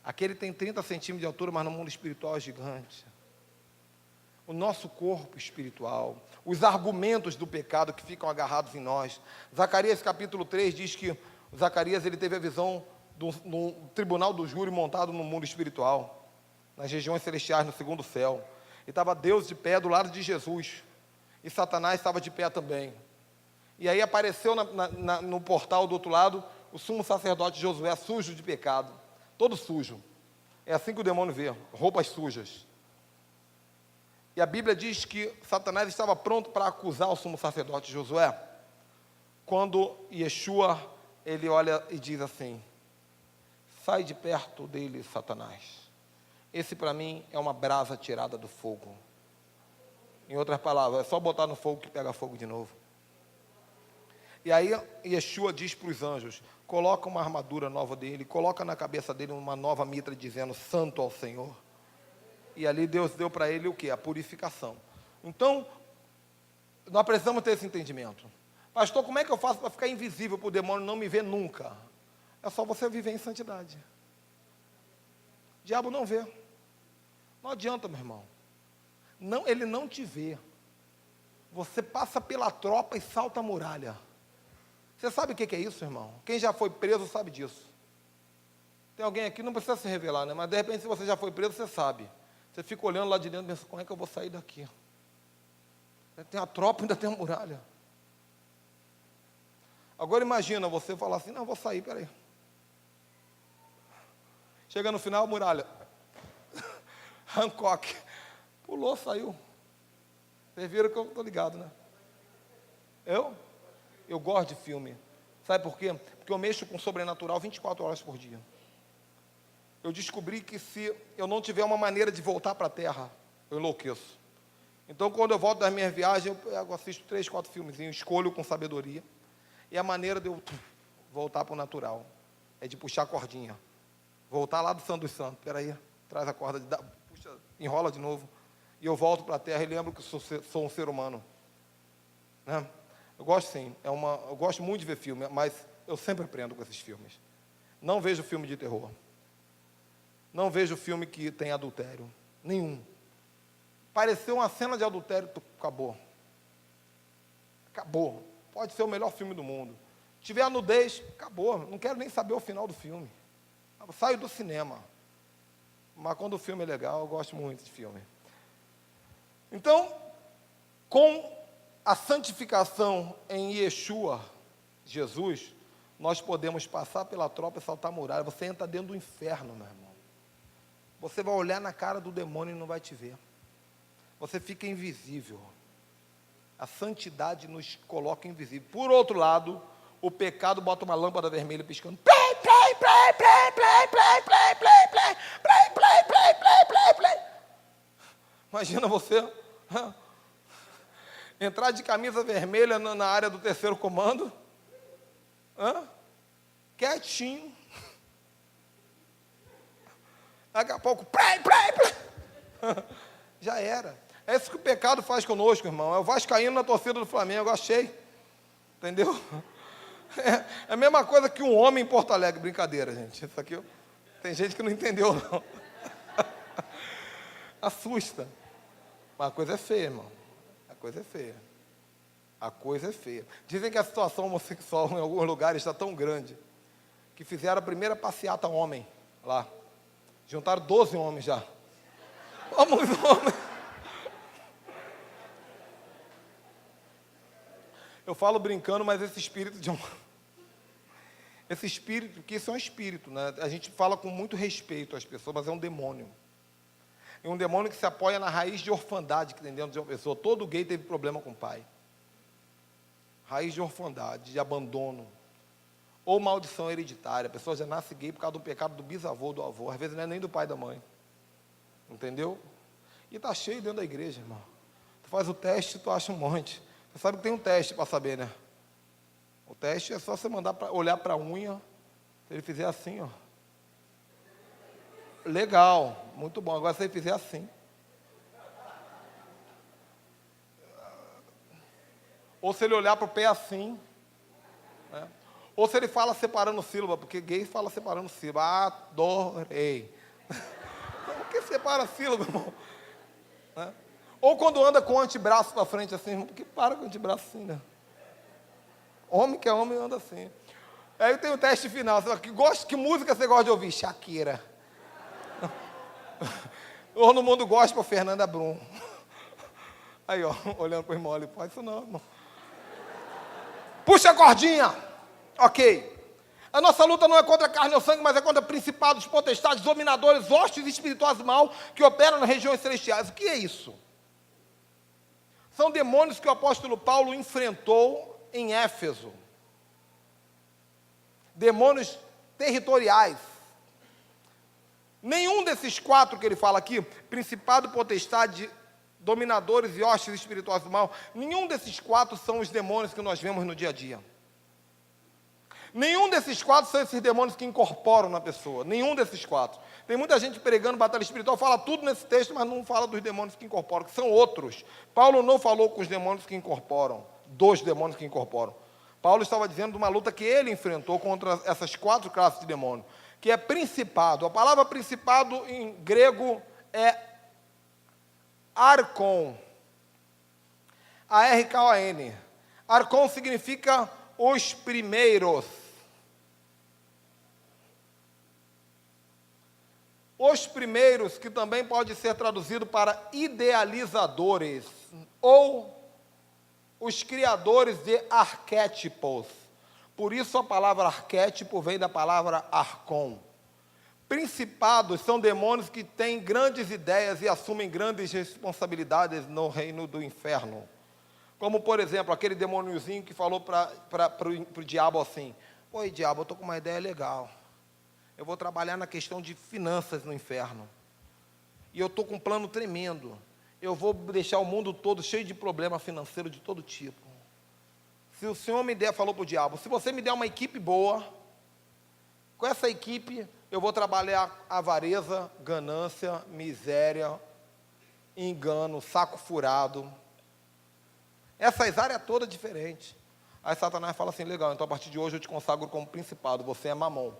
Aquele tem 30 centímetros de altura, mas no mundo espiritual é gigante. O nosso corpo espiritual, os argumentos do pecado que ficam agarrados em nós. Zacarias capítulo 3 diz que Zacarias ele teve a visão do tribunal do júri montado no mundo espiritual, nas regiões celestiais, no segundo céu. E estava Deus de pé do lado de Jesus. E Satanás estava de pé também. E aí apareceu no portal do outro lado o sumo sacerdote Josué, sujo de pecado. Todo sujo. É assim que o demônio vê, roupas sujas. E a Bíblia diz que Satanás estava pronto para acusar o sumo sacerdote Josué, quando Yeshua, ele olha e diz assim, sai de perto dele, Satanás. Esse para mim é uma brasa tirada do fogo. Em outras palavras, é só botar no fogo que pega fogo de novo. E aí Yeshua diz para os anjos, coloca uma armadura nova dele, coloca na cabeça dele uma nova mitra dizendo, santo ao Senhor. E ali Deus deu para ele o quê? A purificação. Então, nós precisamos ter esse entendimento. Pastor, como é que eu faço para ficar invisível para o demônio não me ver nunca? É só você viver em santidade. O diabo não vê. Não adianta, meu irmão. Não, ele não te vê. Você passa pela tropa e salta a muralha. Você sabe o que é isso, irmão? Quem já foi preso sabe disso. Tem alguém aqui, não precisa se revelar, né? Mas de repente, se você já foi preso, você sabe. Você fica olhando lá de dentro e pensa, como é que eu vou sair daqui? Tem a tropa e ainda tem a muralha. Agora imagina você falar assim, não, vou sair, peraí. Chega no final, muralha. Hancock. Pulou, saiu. Vocês viram que eu estou ligado, né? Eu gosto de filme. Sabe por quê? Porque eu mexo com o sobrenatural 24 horas por dia. Eu descobri que se eu não tiver uma maneira de voltar para a terra, eu enlouqueço. Então, quando eu volto das minhas viagens, eu assisto 3, 4 filmezinhos, escolho com sabedoria. E a maneira de eu voltar para o natural é de puxar a cordinha. Voltar lá do Santo dos Santos. Espera aí, traz a corda, puxa, enrola de novo. E eu volto para a terra e lembro que sou um ser humano. Né? Eu gosto sim, eu gosto muito de ver filme, mas eu sempre aprendo com esses filmes. Não vejo filme de terror. Não vejo filme que tem adultério. Nenhum. Pareceu uma cena de adultério, acabou. Acabou. Pode ser o melhor filme do mundo. Se tiver a nudez, acabou. Não quero nem saber o final do filme. Eu saio do cinema. Mas quando o filme é legal, eu gosto muito de filme. Então, com a santificação em Yeshua, Jesus, nós podemos passar pela tropa e saltar a muralha. Você entra dentro do inferno, meu irmão. Você vai olhar na cara do demônio e não vai te ver. Você fica invisível. A santidade nos coloca invisível. Por outro lado, o pecado bota uma lâmpada vermelha piscando. Play, play, play, play, play, play, play, play, play, play, play, play, play, play, play. Imagina você entrar de camisa vermelha na área do terceiro comando. Quietinho. Daqui a pouco, play, play, play. Já era. É isso que o pecado faz conosco, irmão. É o vascaíno na torcida do Flamengo, achei. Entendeu? É a mesma coisa que um homem em Porto Alegre. Brincadeira, gente. Isso aqui, tem gente que não entendeu, não. Assusta. Mas a coisa é feia, irmão. A coisa é feia. A coisa é feia. Dizem que a situação homossexual em alguns lugares está tão grande que fizeram a primeira passeata homem lá. Juntaram 12 homens já. Vamos, homens. Eu falo brincando, mas esse espírito esse espírito, porque isso é um espírito, né? A gente fala com muito respeito às pessoas, mas é um demônio. É um demônio que se apoia na raiz de orfandade que tem dentro de uma pessoa. Todo gay teve problema com o pai. Raiz de orfandade, de abandono. Ou maldição hereditária. A pessoa já nasce gay por causa do pecado do bisavô, do avô. Às vezes não é nem do pai e da mãe. Entendeu? E está cheio dentro da igreja, irmão. Tu faz o teste, tu acha um monte. Você sabe que tem um teste para saber, né? O teste é só você mandar olhar para a unha. Se ele fizer assim, ó. Legal, muito bom. Agora se ele fizer assim. Ou se ele olhar para o pé assim. Né? Ou se ele fala separando sílaba, porque gay fala separando sílaba. Adorei. Por que separa sílaba, irmão? Né? Ou quando anda com o antebraço para frente assim, porque para com o antebraço assim, né? Homem que é homem anda assim. Aí tem o teste final. Que música você gosta de ouvir? Shakira. Ou no mundo gospel, Fernanda Brum. Aí, ó, olhando para o irmão ali, faz isso não, irmão. Puxa a cordinha. Ok. A nossa luta não é contra a carne ou sangue, mas é contra principados, potestades, dominadores, hostes espirituais do mal que operam nas regiões celestiais. O que é isso? São demônios que o apóstolo Paulo enfrentou em Éfeso. Demônios territoriais. Nenhum desses 4 que ele fala aqui, principado, potestade, dominadores e hostes espirituais do mal, nenhum desses 4 são os demônios que nós vemos no dia a dia. Nenhum desses 4 são esses demônios que incorporam na pessoa. Nenhum desses 4. Tem muita gente pregando batalha espiritual, fala tudo nesse texto, mas não fala dos demônios que incorporam, que são outros. Paulo não falou com os demônios que incorporam, dos demônios que incorporam. Paulo estava dizendo de uma luta que ele enfrentou contra essas 4 classes de demônio, que é principado. A palavra principado em grego é archon. A-R-K-O-N. Archon significa os primeiros. Os primeiros, que também pode ser traduzido para idealizadores, ou os criadores de arquétipos. Por isso a palavra arquétipo vem da palavra archon. Principados são demônios que têm grandes ideias e assumem grandes responsabilidades no reino do inferno. Como, por exemplo, aquele demôniozinho que falou para o diabo assim: oi, diabo, eu estou com uma ideia legal. Eu vou trabalhar na questão de finanças no inferno. E eu estou com um plano tremendo. Eu vou deixar o mundo todo cheio de problema financeiro de todo tipo. Se o Senhor me der, falou para o diabo, se você me der uma equipe boa, com essa equipe, eu vou trabalhar avareza, ganância, miséria, engano, saco furado. Essas áreas todas diferentes. Aí Satanás fala assim, legal, então a partir de hoje eu te consagro como principado, você é Mamon.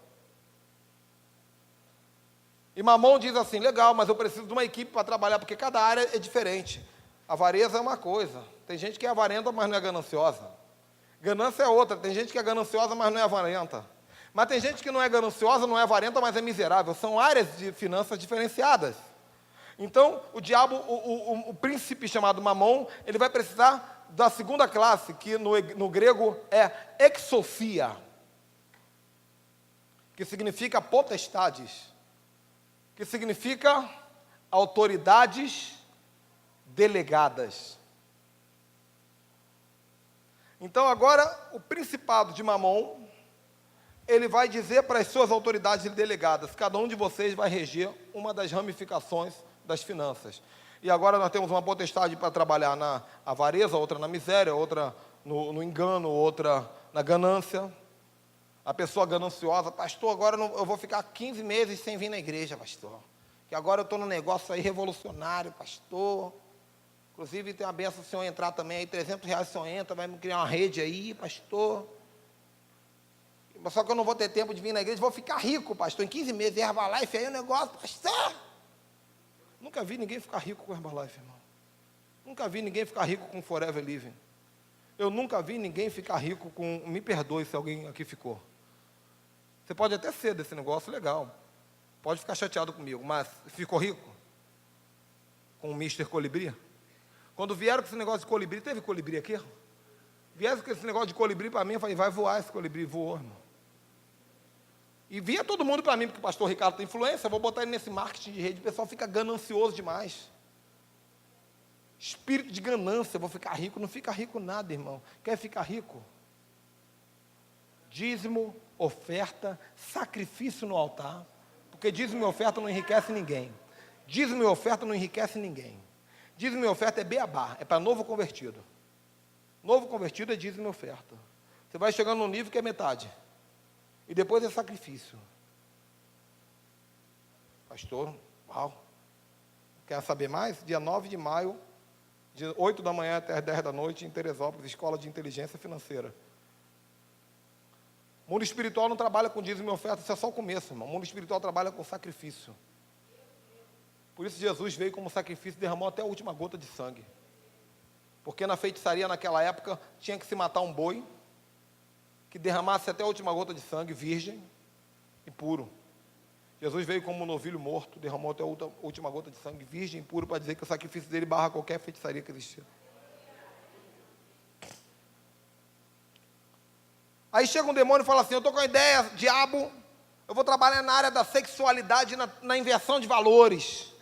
E Mamon diz assim, legal, mas eu preciso de uma equipe para trabalhar, porque cada área é diferente. Avareza é uma coisa, tem gente que é avarenta, mas não é gananciosa. Ganância é outra, tem gente que é gananciosa, mas não é avarenta. Mas tem gente que não é gananciosa, não é avarenta, mas é miserável. São áreas de finanças diferenciadas. Então, o diabo, o príncipe chamado Mamon, ele vai precisar da segunda classe, que no grego é exousia, que significa potestades, que significa autoridades delegadas. Então, agora, o principado de Mamon, ele vai dizer para as suas autoridades delegadas, cada um de vocês vai reger uma das ramificações das finanças. E agora nós temos uma potestade para trabalhar na avareza, outra na miséria, outra no engano, outra na ganância. A pessoa gananciosa, pastor, agora eu vou ficar 15 meses sem vir na igreja, pastor. Que agora eu estou num negócio aí revolucionário, pastor. Inclusive tem uma benção se o senhor entrar também aí, R$300 o senhor entra, vai me criar uma rede aí, pastor. Só que eu não vou ter tempo de vir na igreja, vou ficar rico, pastor, em 15 meses, Herbalife aí o negócio, pastor. Nunca vi ninguém ficar rico com Herbalife, irmão. Nunca vi ninguém ficar rico com Forever Living. Eu nunca vi ninguém ficar rico com, me perdoe se alguém aqui ficou. Você pode até ser desse negócio, legal. Pode ficar chateado comigo, mas ficou rico? Com o Mr. Colibri? Quando vieram com esse negócio de colibri, teve colibri aqui? Vieram com esse negócio de colibri para mim, eu falei, vai voar esse colibri, voou, irmão. E vinha todo mundo para mim, porque o pastor Ricardo tem influência, eu vou botar ele nesse marketing de rede, o pessoal fica ganancioso demais. Espírito de ganância, vou ficar rico, não fica rico nada, irmão. Quer ficar rico? Dízimo, oferta, sacrifício no altar, porque dízimo e oferta não enriquece ninguém. Dízimo e oferta não enriquece ninguém. Dízimo e oferta é beabá, é para novo convertido. Novo convertido é dízimo e oferta. Você vai chegando num nível que é metade. E depois é sacrifício. Pastor, uau. Quer saber mais? Dia 9 de maio, de 8 da manhã até as 10 da noite, em Teresópolis, Escola de Inteligência Financeira. O mundo espiritual não trabalha com dízimo e oferta, isso é só o começo, irmão. O mundo espiritual trabalha com sacrifício. Por isso Jesus veio como sacrifício e derramou até a última gota de sangue. Porque na feitiçaria naquela época tinha que se matar um boi que derramasse até a última gota de sangue, virgem e puro. Jesus veio como um novilho morto, derramou até a última gota de sangue, virgem e puro, para dizer que o sacrifício dele barra qualquer feitiçaria que existia. Aí chega um demônio e fala assim, eu estou com a ideia, diabo, eu vou trabalhar na área da sexualidade, na inversão de valores.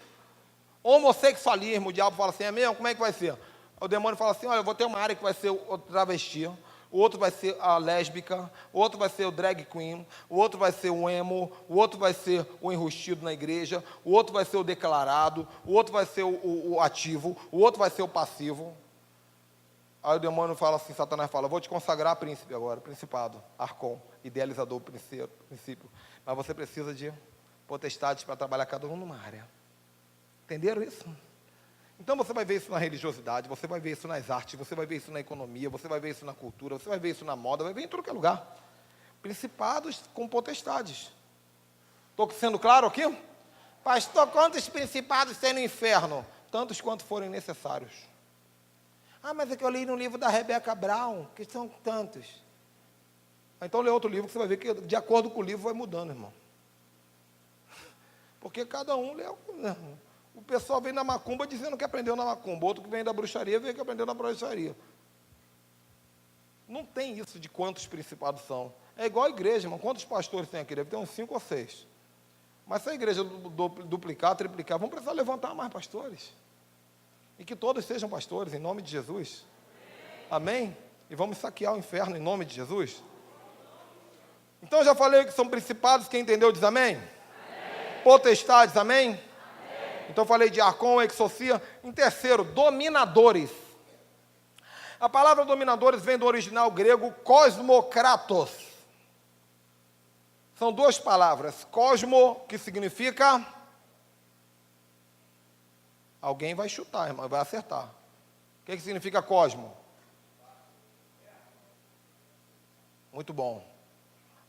Homossexualismo, o diabo fala assim, é mesmo? Como é que vai ser? O demônio fala assim, olha, eu vou ter uma área que vai ser o travesti, o outro vai ser a lésbica, o outro vai ser o drag queen, o outro vai ser o emo, o outro vai ser o enrustido na igreja, o outro vai ser o declarado, o outro vai ser o ativo, o outro vai ser o passivo. Aí o demônio fala assim, Satanás fala, vou te consagrar príncipe agora, principado, arcon, idealizador, princípio. Mas você precisa de potestades para trabalhar cada um numa área. Entenderam isso? Então você vai ver isso na religiosidade, você vai ver isso nas artes, você vai ver isso na economia, você vai ver isso na cultura, você vai ver isso na moda, vai ver em tudo que é lugar. Principados com potestades. Estou sendo claro aqui? Pastor, quantos principados tem no inferno? Tantos quanto forem necessários. Ah, mas é que eu li no livro da Rebecca Brown, que são tantos. Então lê outro livro que você vai ver que de acordo com o livro vai mudando, irmão. Porque cada um lê. O pessoal vem na macumba dizendo que aprendeu na macumba, outro que vem da bruxaria vem que aprendeu na bruxaria. Não tem isso de quantos principados são. É igual a igreja, irmão. Quantos pastores tem aqui? Deve ter uns 5 ou 6. Mas se a igreja duplicar, triplicar, vamos precisar levantar mais pastores. E que todos sejam pastores, em nome de Jesus. Amém? E vamos saquear o inferno em nome de Jesus. Então eu já falei que são principados, quem entendeu diz amém? Amém. Potestades, amém? Amém? Então eu falei de arcon, exousia. Em terceiro, dominadores. A palavra dominadores vem do original grego cosmokratos. São duas palavras. Cosmo, que significa... Alguém vai chutar, irmão, vai acertar. O que significa cosmo? Muito bom.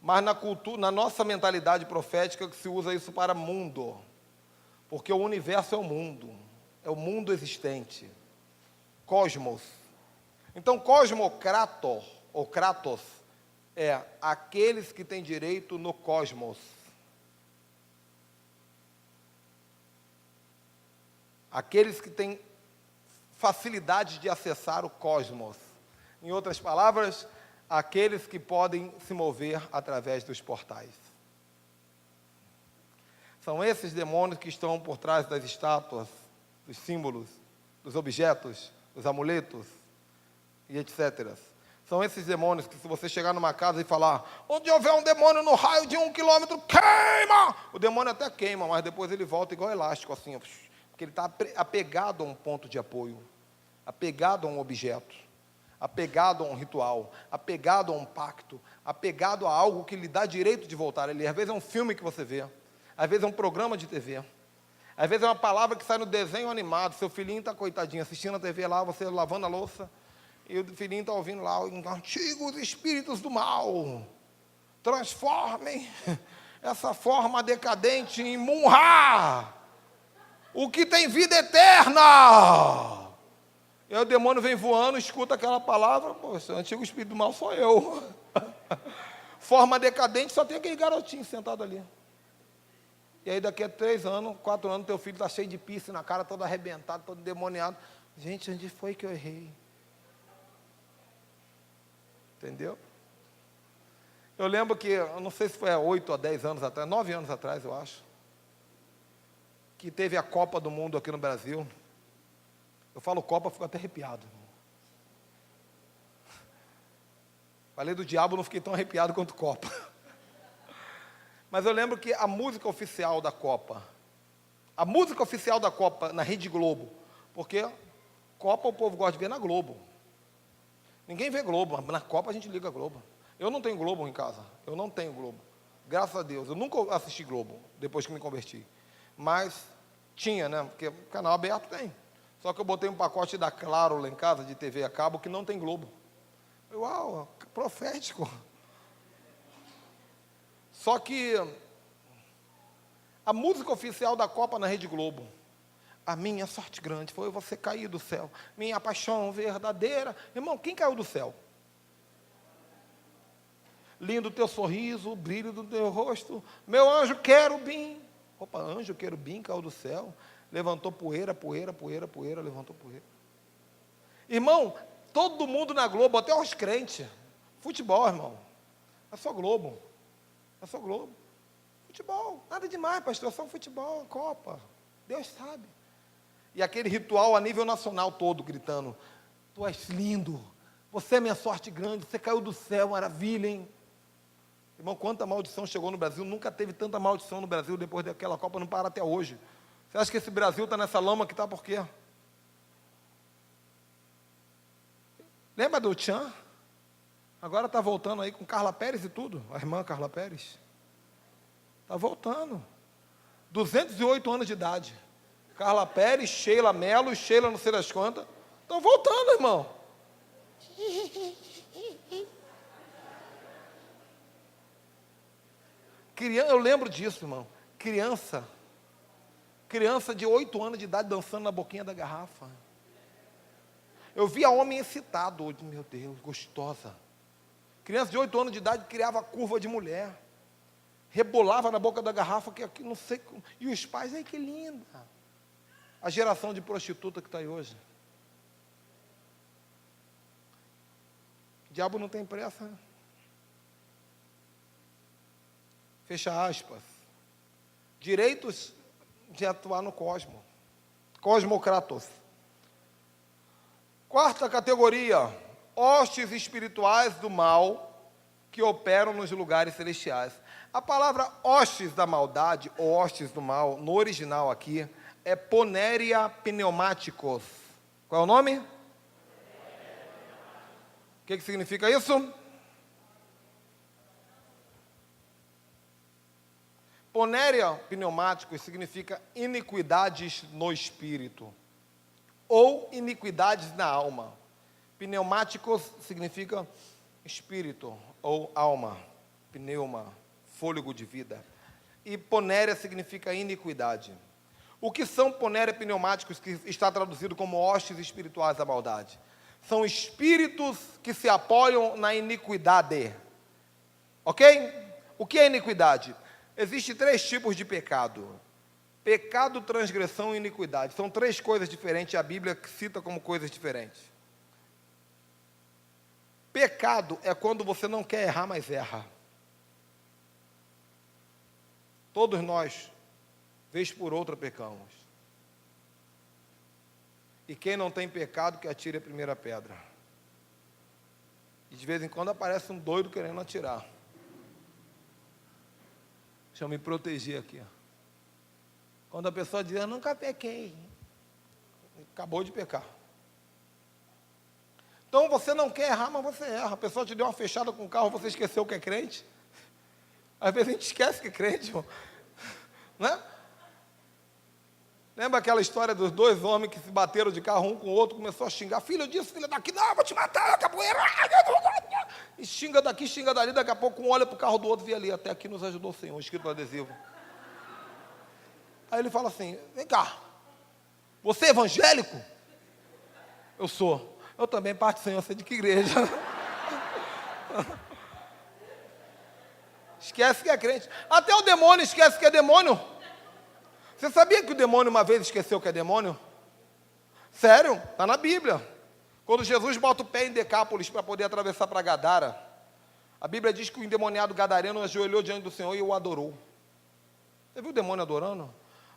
Mas na cultura, na nossa mentalidade profética, que se usa isso para mundo. Porque o universo é o mundo existente. Cosmos. Então, cosmocrator, ou kratos, é aqueles que têm direito no cosmos. Aqueles que têm facilidade de acessar o cosmos. Em outras palavras, aqueles que podem se mover através dos portais. São esses demônios que estão por trás das estátuas, dos símbolos, dos objetos, dos amuletos e etc. São esses demônios que, se você chegar numa casa e falar, onde houver um demônio no raio de 1 quilômetro, queima! O demônio até queima, mas depois ele volta igual elástico, assim, porque ele está apegado a um ponto de apoio, apegado a um objeto, apegado a um ritual, apegado a um pacto, apegado a algo que lhe dá direito de voltar. Ele, às vezes, é um filme que você vê, às vezes é um programa de TV, às vezes é uma palavra que sai no desenho animado. Seu filhinho está, coitadinho, assistindo a TV lá, você lavando a louça, e o filhinho está ouvindo lá, antigos espíritos do mal, transformem essa forma decadente em Munra, o que tem vida eterna. E aí o demônio vem voando, escuta aquela palavra, poxa, o antigo espírito do mal sou eu. Forma decadente, só tem aquele garotinho sentado ali. E aí daqui a 3 anos, 4 anos, teu filho está cheio de piercing na cara, todo arrebentado, todo endemoniado. Gente, onde foi que eu errei? Entendeu? Eu lembro que, eu não sei se foi há 8 ou 10 anos atrás, 9 anos atrás, eu acho, que teve a Copa do Mundo aqui no Brasil. Eu falo Copa, fico até arrepiado. Falei do diabo, não fiquei tão arrepiado quanto Copa. Mas eu lembro que a música oficial da Copa na Rede Globo, porque Copa o povo gosta de ver na Globo. Ninguém vê Globo, mas na Copa a gente liga Globo. Eu não tenho Globo em casa, eu não tenho Globo. Graças a Deus, eu nunca assisti Globo, depois que me converti. Mas tinha, né? Porque canal aberto tem. Só que eu botei um pacote da Claro lá em casa, de TV a cabo, que não tem Globo. Uau, profético. Só que a música oficial da Copa na Rede Globo, a minha sorte grande foi você cair do céu, minha paixão verdadeira. Irmão, quem caiu do céu? Lindo o teu sorriso, o brilho do teu rosto, meu anjo querubim. Opa, anjo querubim caiu do céu, levantou poeira, levantou poeira. Irmão, todo mundo na Globo, até os crentes, futebol, irmão, é só Globo. É só Globo. Futebol, nada demais, pastor, é só futebol, Copa. Deus sabe. E aquele ritual a nível nacional todo, gritando, tu és lindo, você é minha sorte grande, você caiu do céu, maravilha, hein? Irmão, quanta maldição chegou no Brasil, nunca teve tanta maldição no Brasil depois daquela Copa, não para até hoje. Você acha que esse Brasil está nessa lama que está por quê? Lembra do Tchan? Agora está voltando aí com Carla Pérez e tudo, a irmã Carla Pérez. Está voltando. 208 anos de idade. Carla Pérez, Sheila Mello, Sheila não sei das quantas. Estão voltando, irmão. Eu lembro disso, irmão. Criança de 8 anos de idade dançando na boquinha da garrafa. Eu via homem excitado, meu Deus, gostosa. Criança de 8 anos de idade criava curva de mulher. Rebolava na boca da garrafa, que não sei. E os pais, ai que linda. A geração de prostituta que está aí hoje. O diabo não tem pressa. Fecha aspas. Direitos de atuar no cosmo. Cosmocratos. 4ª categoria, hostes espirituais do mal que operam nos lugares celestiais. A palavra hostes da maldade, ou hostes do mal, no original aqui, é poneria pneumáticos. Qual é o nome? O que significa isso? Poneria pneumáticos significa iniquidades no espírito, ou iniquidades na alma. Pneumáticos significa espírito ou alma, pneuma, fôlego de vida. E ponéria significa iniquidade. O que são ponéria pneumáticos, que está traduzido como hostes espirituais da maldade? São espíritos que se apoiam na iniquidade. Ok? O que é iniquidade? Existem 3 tipos de pecado. Pecado, transgressão e iniquidade. São 3 coisas diferentes, a Bíblia cita como coisas diferentes. Pecado é quando você não quer errar, mas erra. Todos nós, vez por outra, pecamos. E quem não tem pecado, que atire a primeira pedra. E de vez em quando aparece um doido querendo atirar. Deixa eu me proteger aqui. Quando a pessoa diz, eu nunca pequei, acabou de pecar. Então você não quer errar, mas você erra. A pessoa te deu uma fechada com o carro, você esqueceu que é crente. Às vezes a gente esquece que é crente, irmão. Né? Lembra aquela história dos 2 homens que se bateram de carro um com o outro, começou a xingar, filho disso, filho daqui, não, vou te matar, capoeira. E xinga daqui, xinga dali, daqui a pouco um olha para o carro do outro, vê ali, até aqui nos ajudou o Senhor, escrito no adesivo. Aí ele fala assim, vem cá, você é evangélico? Eu sou. Eu também, parte do Senhor, você é de que igreja? Esquece que é crente. Até o demônio esquece que é demônio. Você sabia que o demônio uma vez esqueceu que é demônio? Sério, está na Bíblia. Quando Jesus bota o pé em Decápolis para poder atravessar para Gadara, a Bíblia diz que o endemoniado gadareno ajoelhou diante do Senhor e o adorou. Você viu o demônio adorando?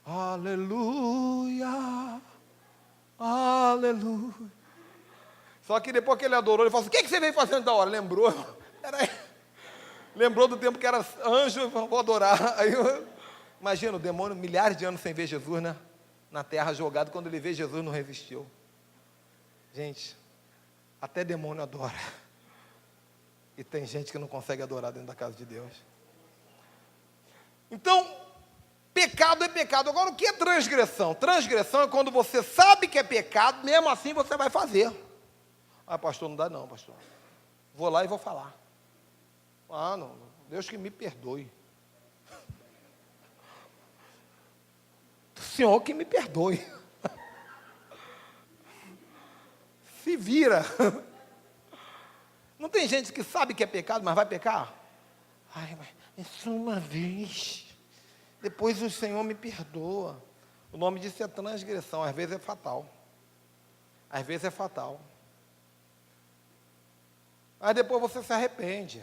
Aleluia, aleluia. Só que depois que ele adorou, ele falou assim, o que você veio fazendo da hora? Lembrou? Peraí. Lembrou do tempo que era anjo, vou adorar. Aí, imagina, o demônio, milhares de anos sem ver Jesus, né? Na terra jogado, quando ele vê Jesus, não resistiu. Gente, até demônio adora. E tem gente que não consegue adorar dentro da casa de Deus. Então, pecado é pecado. Agora, o que é transgressão? Transgressão é quando você sabe que é pecado, mesmo assim você vai fazer. Ah, pastor, não dá não, pastor. Vou lá e vou falar. Ah, não, Deus que me perdoe. O Senhor que me perdoe. Se vira. Não tem gente que sabe que é pecado, mas vai pecar? Ai, mas é só uma vez. Depois o Senhor me perdoa. O nome disso é transgressão. Às vezes é fatal. Às vezes é fatal. Aí depois você se arrepende.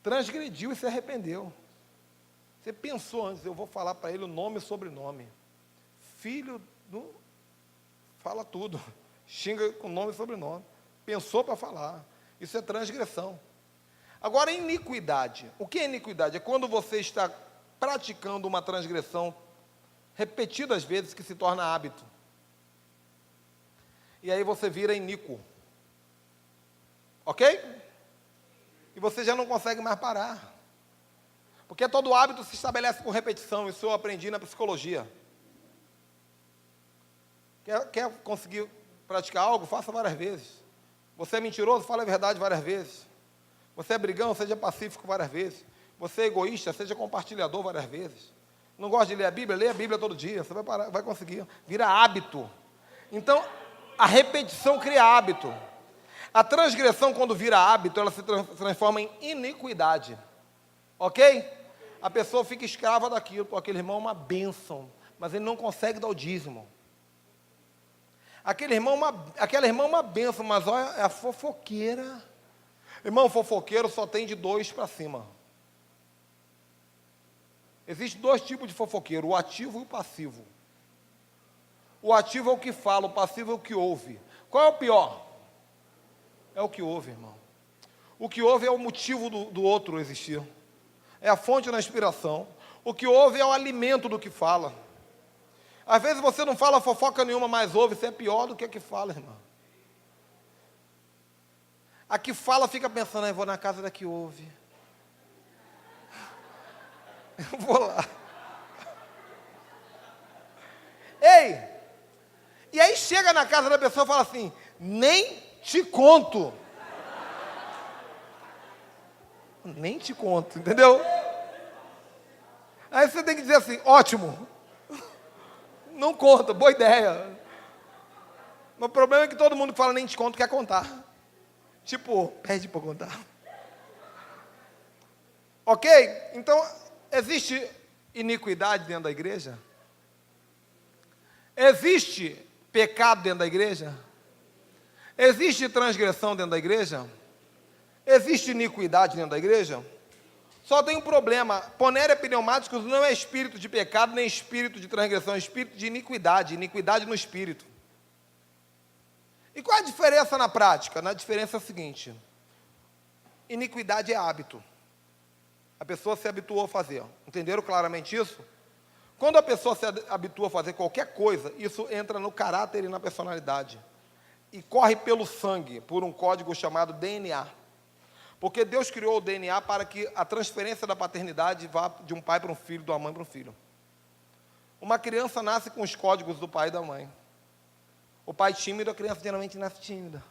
Transgrediu e se arrependeu. Você pensou antes, eu vou falar para ele o nome e sobrenome. Filho do... Fala tudo. Xinga com nome e sobrenome. Pensou para falar. Isso é transgressão. Agora, iniquidade. O que é iniquidade? É quando você está praticando uma transgressão repetidas vezes que se torna hábito. E aí você vira iníquo. Ok? E você já não consegue mais parar. Porque todo hábito se estabelece por repetição. Isso eu aprendi na psicologia. Quer conseguir praticar algo? Faça várias vezes. Você é mentiroso? Fale a verdade várias vezes. Você é brigão? Seja pacífico várias vezes. Você é egoísta? Seja compartilhador várias vezes. Não gosta de ler a Bíblia? Leia a Bíblia todo dia. Você vai conseguir. Vira hábito. Então, a repetição cria hábito. A transgressão, quando vira hábito, ela se transforma em iniquidade. Ok? A pessoa fica escrava daquilo. Pô, aquele irmão é uma bênção, mas ele não consegue dar o dízimo. Aquela irmã é uma bênção, mas olha, é a fofoqueira. Irmão, fofoqueiro só tem de 2 para cima. Existem 2 tipos de fofoqueiro, o ativo e o passivo. O ativo é o que fala, o passivo é o que ouve. Qual é o pior? É o que ouve, irmão. O que ouve é o motivo do outro existir. É a fonte da inspiração. O que ouve é o alimento do que fala. Às vezes você não fala fofoca nenhuma, mas ouve. Isso é pior do que a que fala, irmão. A que fala fica pensando, eu vou na casa da que ouve. Eu vou lá. Ei! E aí chega na casa da pessoa e fala assim, nem te conto. Nem te conto, entendeu? Aí você tem que dizer assim, ótimo. Não conta, boa ideia. Mas o problema é que todo mundo que fala nem te conto quer contar. Tipo, pede para contar. Ok? Então, existe iniquidade dentro da igreja? Existe pecado dentro da igreja? Existe transgressão dentro da igreja? Existe iniquidade dentro da igreja? Só tem um problema. Poneria pneumáticos não é espírito de pecado, nem espírito de transgressão, é espírito de iniquidade. Iniquidade no espírito. E qual a diferença na prática? Na diferença é a seguinte. Iniquidade é hábito. A pessoa se habituou a fazer. Entenderam claramente isso? Quando a pessoa se habitua a fazer qualquer coisa, isso entra no caráter e na personalidade. E corre pelo sangue, por um código chamado DNA. Porque Deus criou o DNA para que a transferência da paternidade vá de um pai para um filho, de uma mãe para um filho. Uma criança nasce com os códigos do pai e da mãe. O pai tímido, a criança geralmente nasce tímida.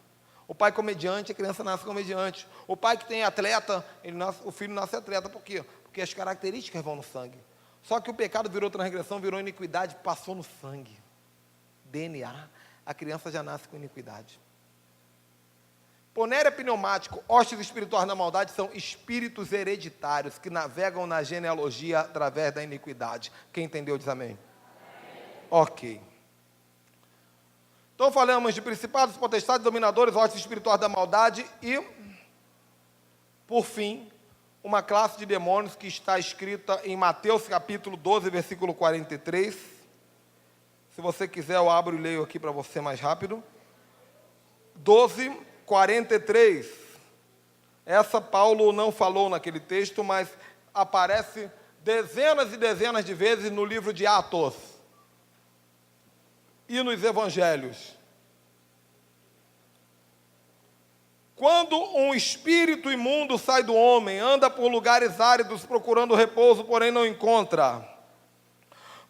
O pai comediante, a criança nasce comediante. O pai que tem atleta, o filho nasce atleta. Por quê? Porque as características vão no sangue. Só que o pecado virou transgressão, virou iniquidade, passou no sangue. DNA, a criança já nasce com iniquidade. Poneria pneumático, hostes espirituais da maldade são espíritos hereditários que navegam na genealogia através da iniquidade. Quem entendeu diz amém. Ok. Então falamos de principados, potestades, dominadores, hostes espirituais da maldade e, por fim, uma classe de demônios que está escrita em Mateus capítulo 12, versículo 43. Se você quiser, eu abro e leio aqui para você mais rápido. 12, 43. Essa Paulo não falou naquele texto, mas aparece dezenas e dezenas de vezes no livro de Atos e nos evangelhos. Quando um espírito imundo sai do homem, anda por lugares áridos procurando repouso, porém não encontra.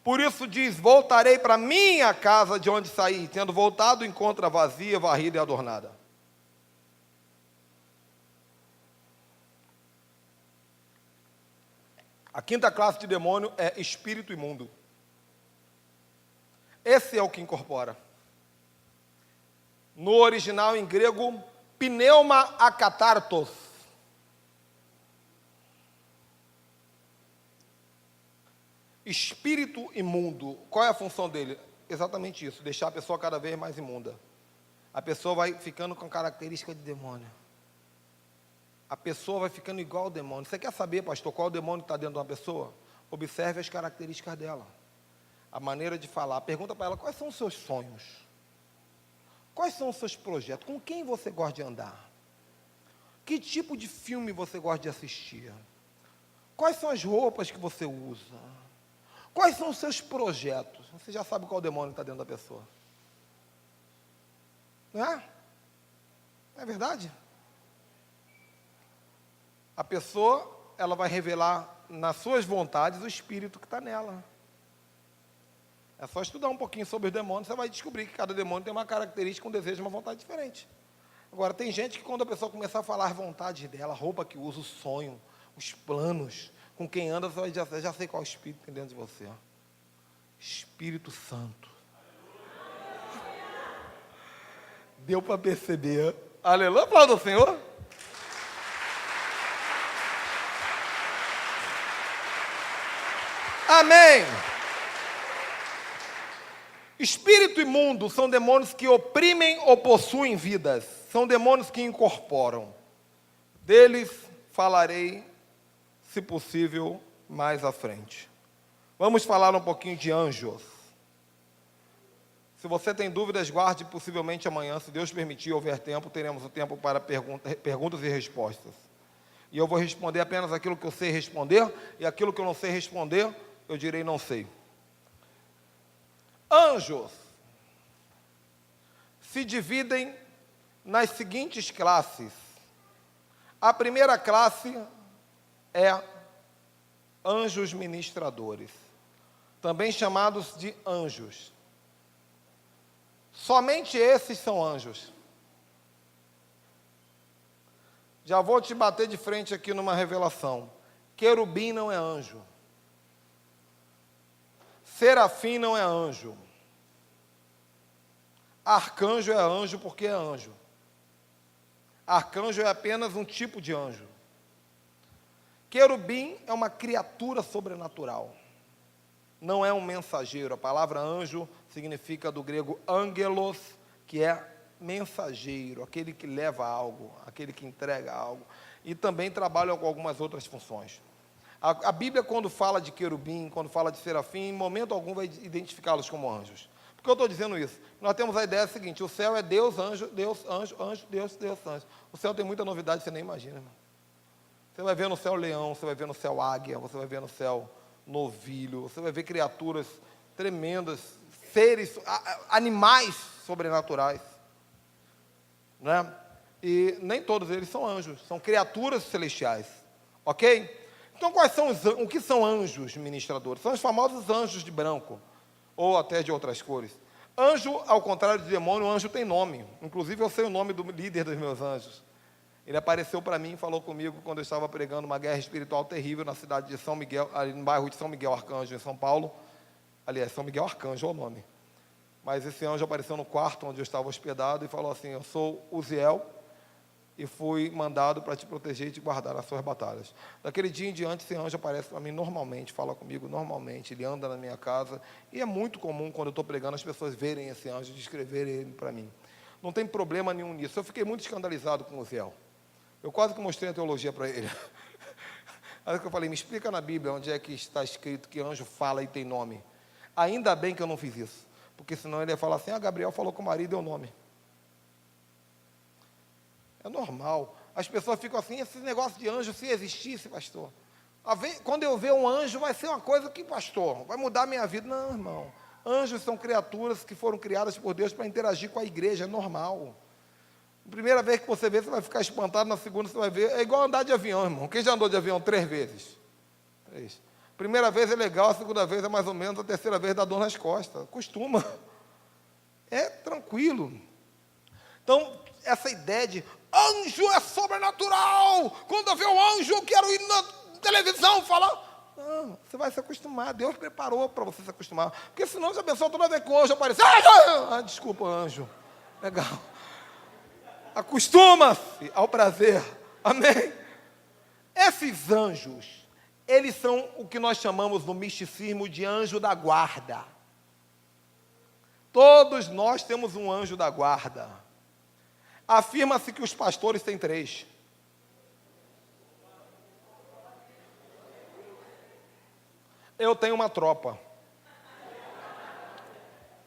Por isso diz, voltarei para minha casa de onde saí. Tendo voltado, encontra vazia, varrida e adornada. A quinta classe de demônio é espírito imundo. Esse é o que incorpora. No original em grego, pneuma akatartos. Espírito imundo. Qual é a função dele? Exatamente isso, deixar a pessoa cada vez mais imunda. A pessoa vai ficando com característica de demônio. A pessoa vai ficando igual ao demônio. Você quer saber, pastor, qual demônio está dentro de uma pessoa? Observe as características dela. A maneira de falar. Pergunta para ela, quais são os seus sonhos? Quais são os seus projetos? Com quem você gosta de andar? Que tipo de filme você gosta de assistir? Quais são as roupas que você usa? Quais são os seus projetos? Você já sabe qual demônio está dentro da pessoa. Não é? Não é verdade? A pessoa, ela vai revelar nas suas vontades o espírito que está nela. É só estudar um pouquinho sobre os demônios, você vai descobrir que cada demônio tem uma característica, um desejo, uma vontade diferente. Agora, tem gente que quando a pessoa começar a falar as vontades dela, a roupa que usa, o sonho, os planos, com quem anda, você já sei qual é o espírito que tem dentro de você. Ó. Espírito Santo. Deu para perceber. Aleluia, aplauda o Senhor. Amém. Espírito imundo são demônios que oprimem ou possuem vidas. São demônios que incorporam. Deles falarei, se possível, mais à frente. Vamos falar um pouquinho de anjos. Se você tem dúvidas, guarde possivelmente amanhã. Se Deus permitir, houver tempo, teremos o tempo para perguntas e respostas. E eu vou responder apenas aquilo que eu sei responder, e aquilo que eu não sei responder, eu direi não sei. Anjos se dividem nas seguintes classes. A primeira classe é anjos ministradores, também chamados de anjos. Somente esses são anjos. Já vou te bater de frente aqui numa revelação. Querubim não é anjo. Serafim não é anjo. Arcanjo é anjo porque é anjo. Arcanjo é apenas um tipo de anjo. Querubim é uma criatura sobrenatural. Não é um mensageiro. A palavra anjo significa do grego angelos, que é mensageiro, aquele que leva algo, aquele que entrega algo. E também trabalha com algumas outras funções. A Bíblia, quando fala de querubim, quando fala de serafim, em momento algum vai identificá-los como anjos. Por que eu estou dizendo isso? Nós temos a ideia seguinte: o céu é Deus, anjo, Deus, anjo, anjo, Deus, Deus, anjo. O céu tem muita novidade que você nem imagina, irmão. Você vai ver no céu leão, você vai ver no céu águia, você vai ver no céu novilho, você vai ver criaturas tremendas, seres, animais sobrenaturais, né? E nem todos eles são anjos, são criaturas celestiais, ok? Então, o que são anjos ministradores? São os famosos anjos de branco, ou até de outras cores. Anjo, ao contrário de demônio, anjo tem nome. Inclusive, eu sei o nome do líder dos meus anjos. Ele apareceu para mim e falou comigo quando eu estava pregando uma guerra espiritual terrível na cidade de São Miguel, ali no bairro de São Miguel Arcanjo, em São Paulo. Aliás, São Miguel Arcanjo é o nome. Mas esse anjo apareceu no quarto onde eu estava hospedado e falou assim: eu sou Uziel e fui mandado para te proteger e te guardar nas suas batalhas. Daquele dia em diante, esse anjo aparece para mim normalmente, fala comigo normalmente, ele anda na minha casa. E é muito comum, quando eu estou pregando, as pessoas verem esse anjo e descreverem ele para mim. Não tem problema nenhum nisso. Eu fiquei muito escandalizado com Uziel. Eu quase que mostrei a teologia para ele. Aí que eu falei: me explica na Bíblia onde é que está escrito que anjo fala e tem nome. Ainda bem que eu não fiz isso, porque senão ele ia falar assim: Gabriel falou com o marido e deu nome. É normal. As pessoas ficam assim: esse negócio de anjo, se existisse, pastor, quando eu ver um anjo, vai ser uma coisa que, pastor, vai mudar a minha vida. Não, irmão. Anjos são criaturas que foram criadas por Deus para interagir com a igreja, é normal. A primeira vez que você vê, você vai ficar espantado, na segunda você vai ver. É igual andar de avião, irmão. Quem já andou de avião 3 vezes? 3. Primeira vez é legal, a segunda vez é mais ou menos, a terceira vez dá dor nas costas. Costuma. É tranquilo. Então, essa ideia de anjo é sobrenatural. Quando eu ver um anjo, eu quero ir na televisão falar. Não, você vai se acostumar. Deus preparou para você se acostumar. Porque senão, se a pessoa toda vez que o anjo aparecer, desculpa, anjo. Legal. Acostuma-se ao prazer. Amém? Esses anjos, eles são o que nós chamamos no misticismo de anjo da guarda. Todos nós temos um anjo da guarda. Afirma-se que os pastores têm 3. Eu tenho uma tropa.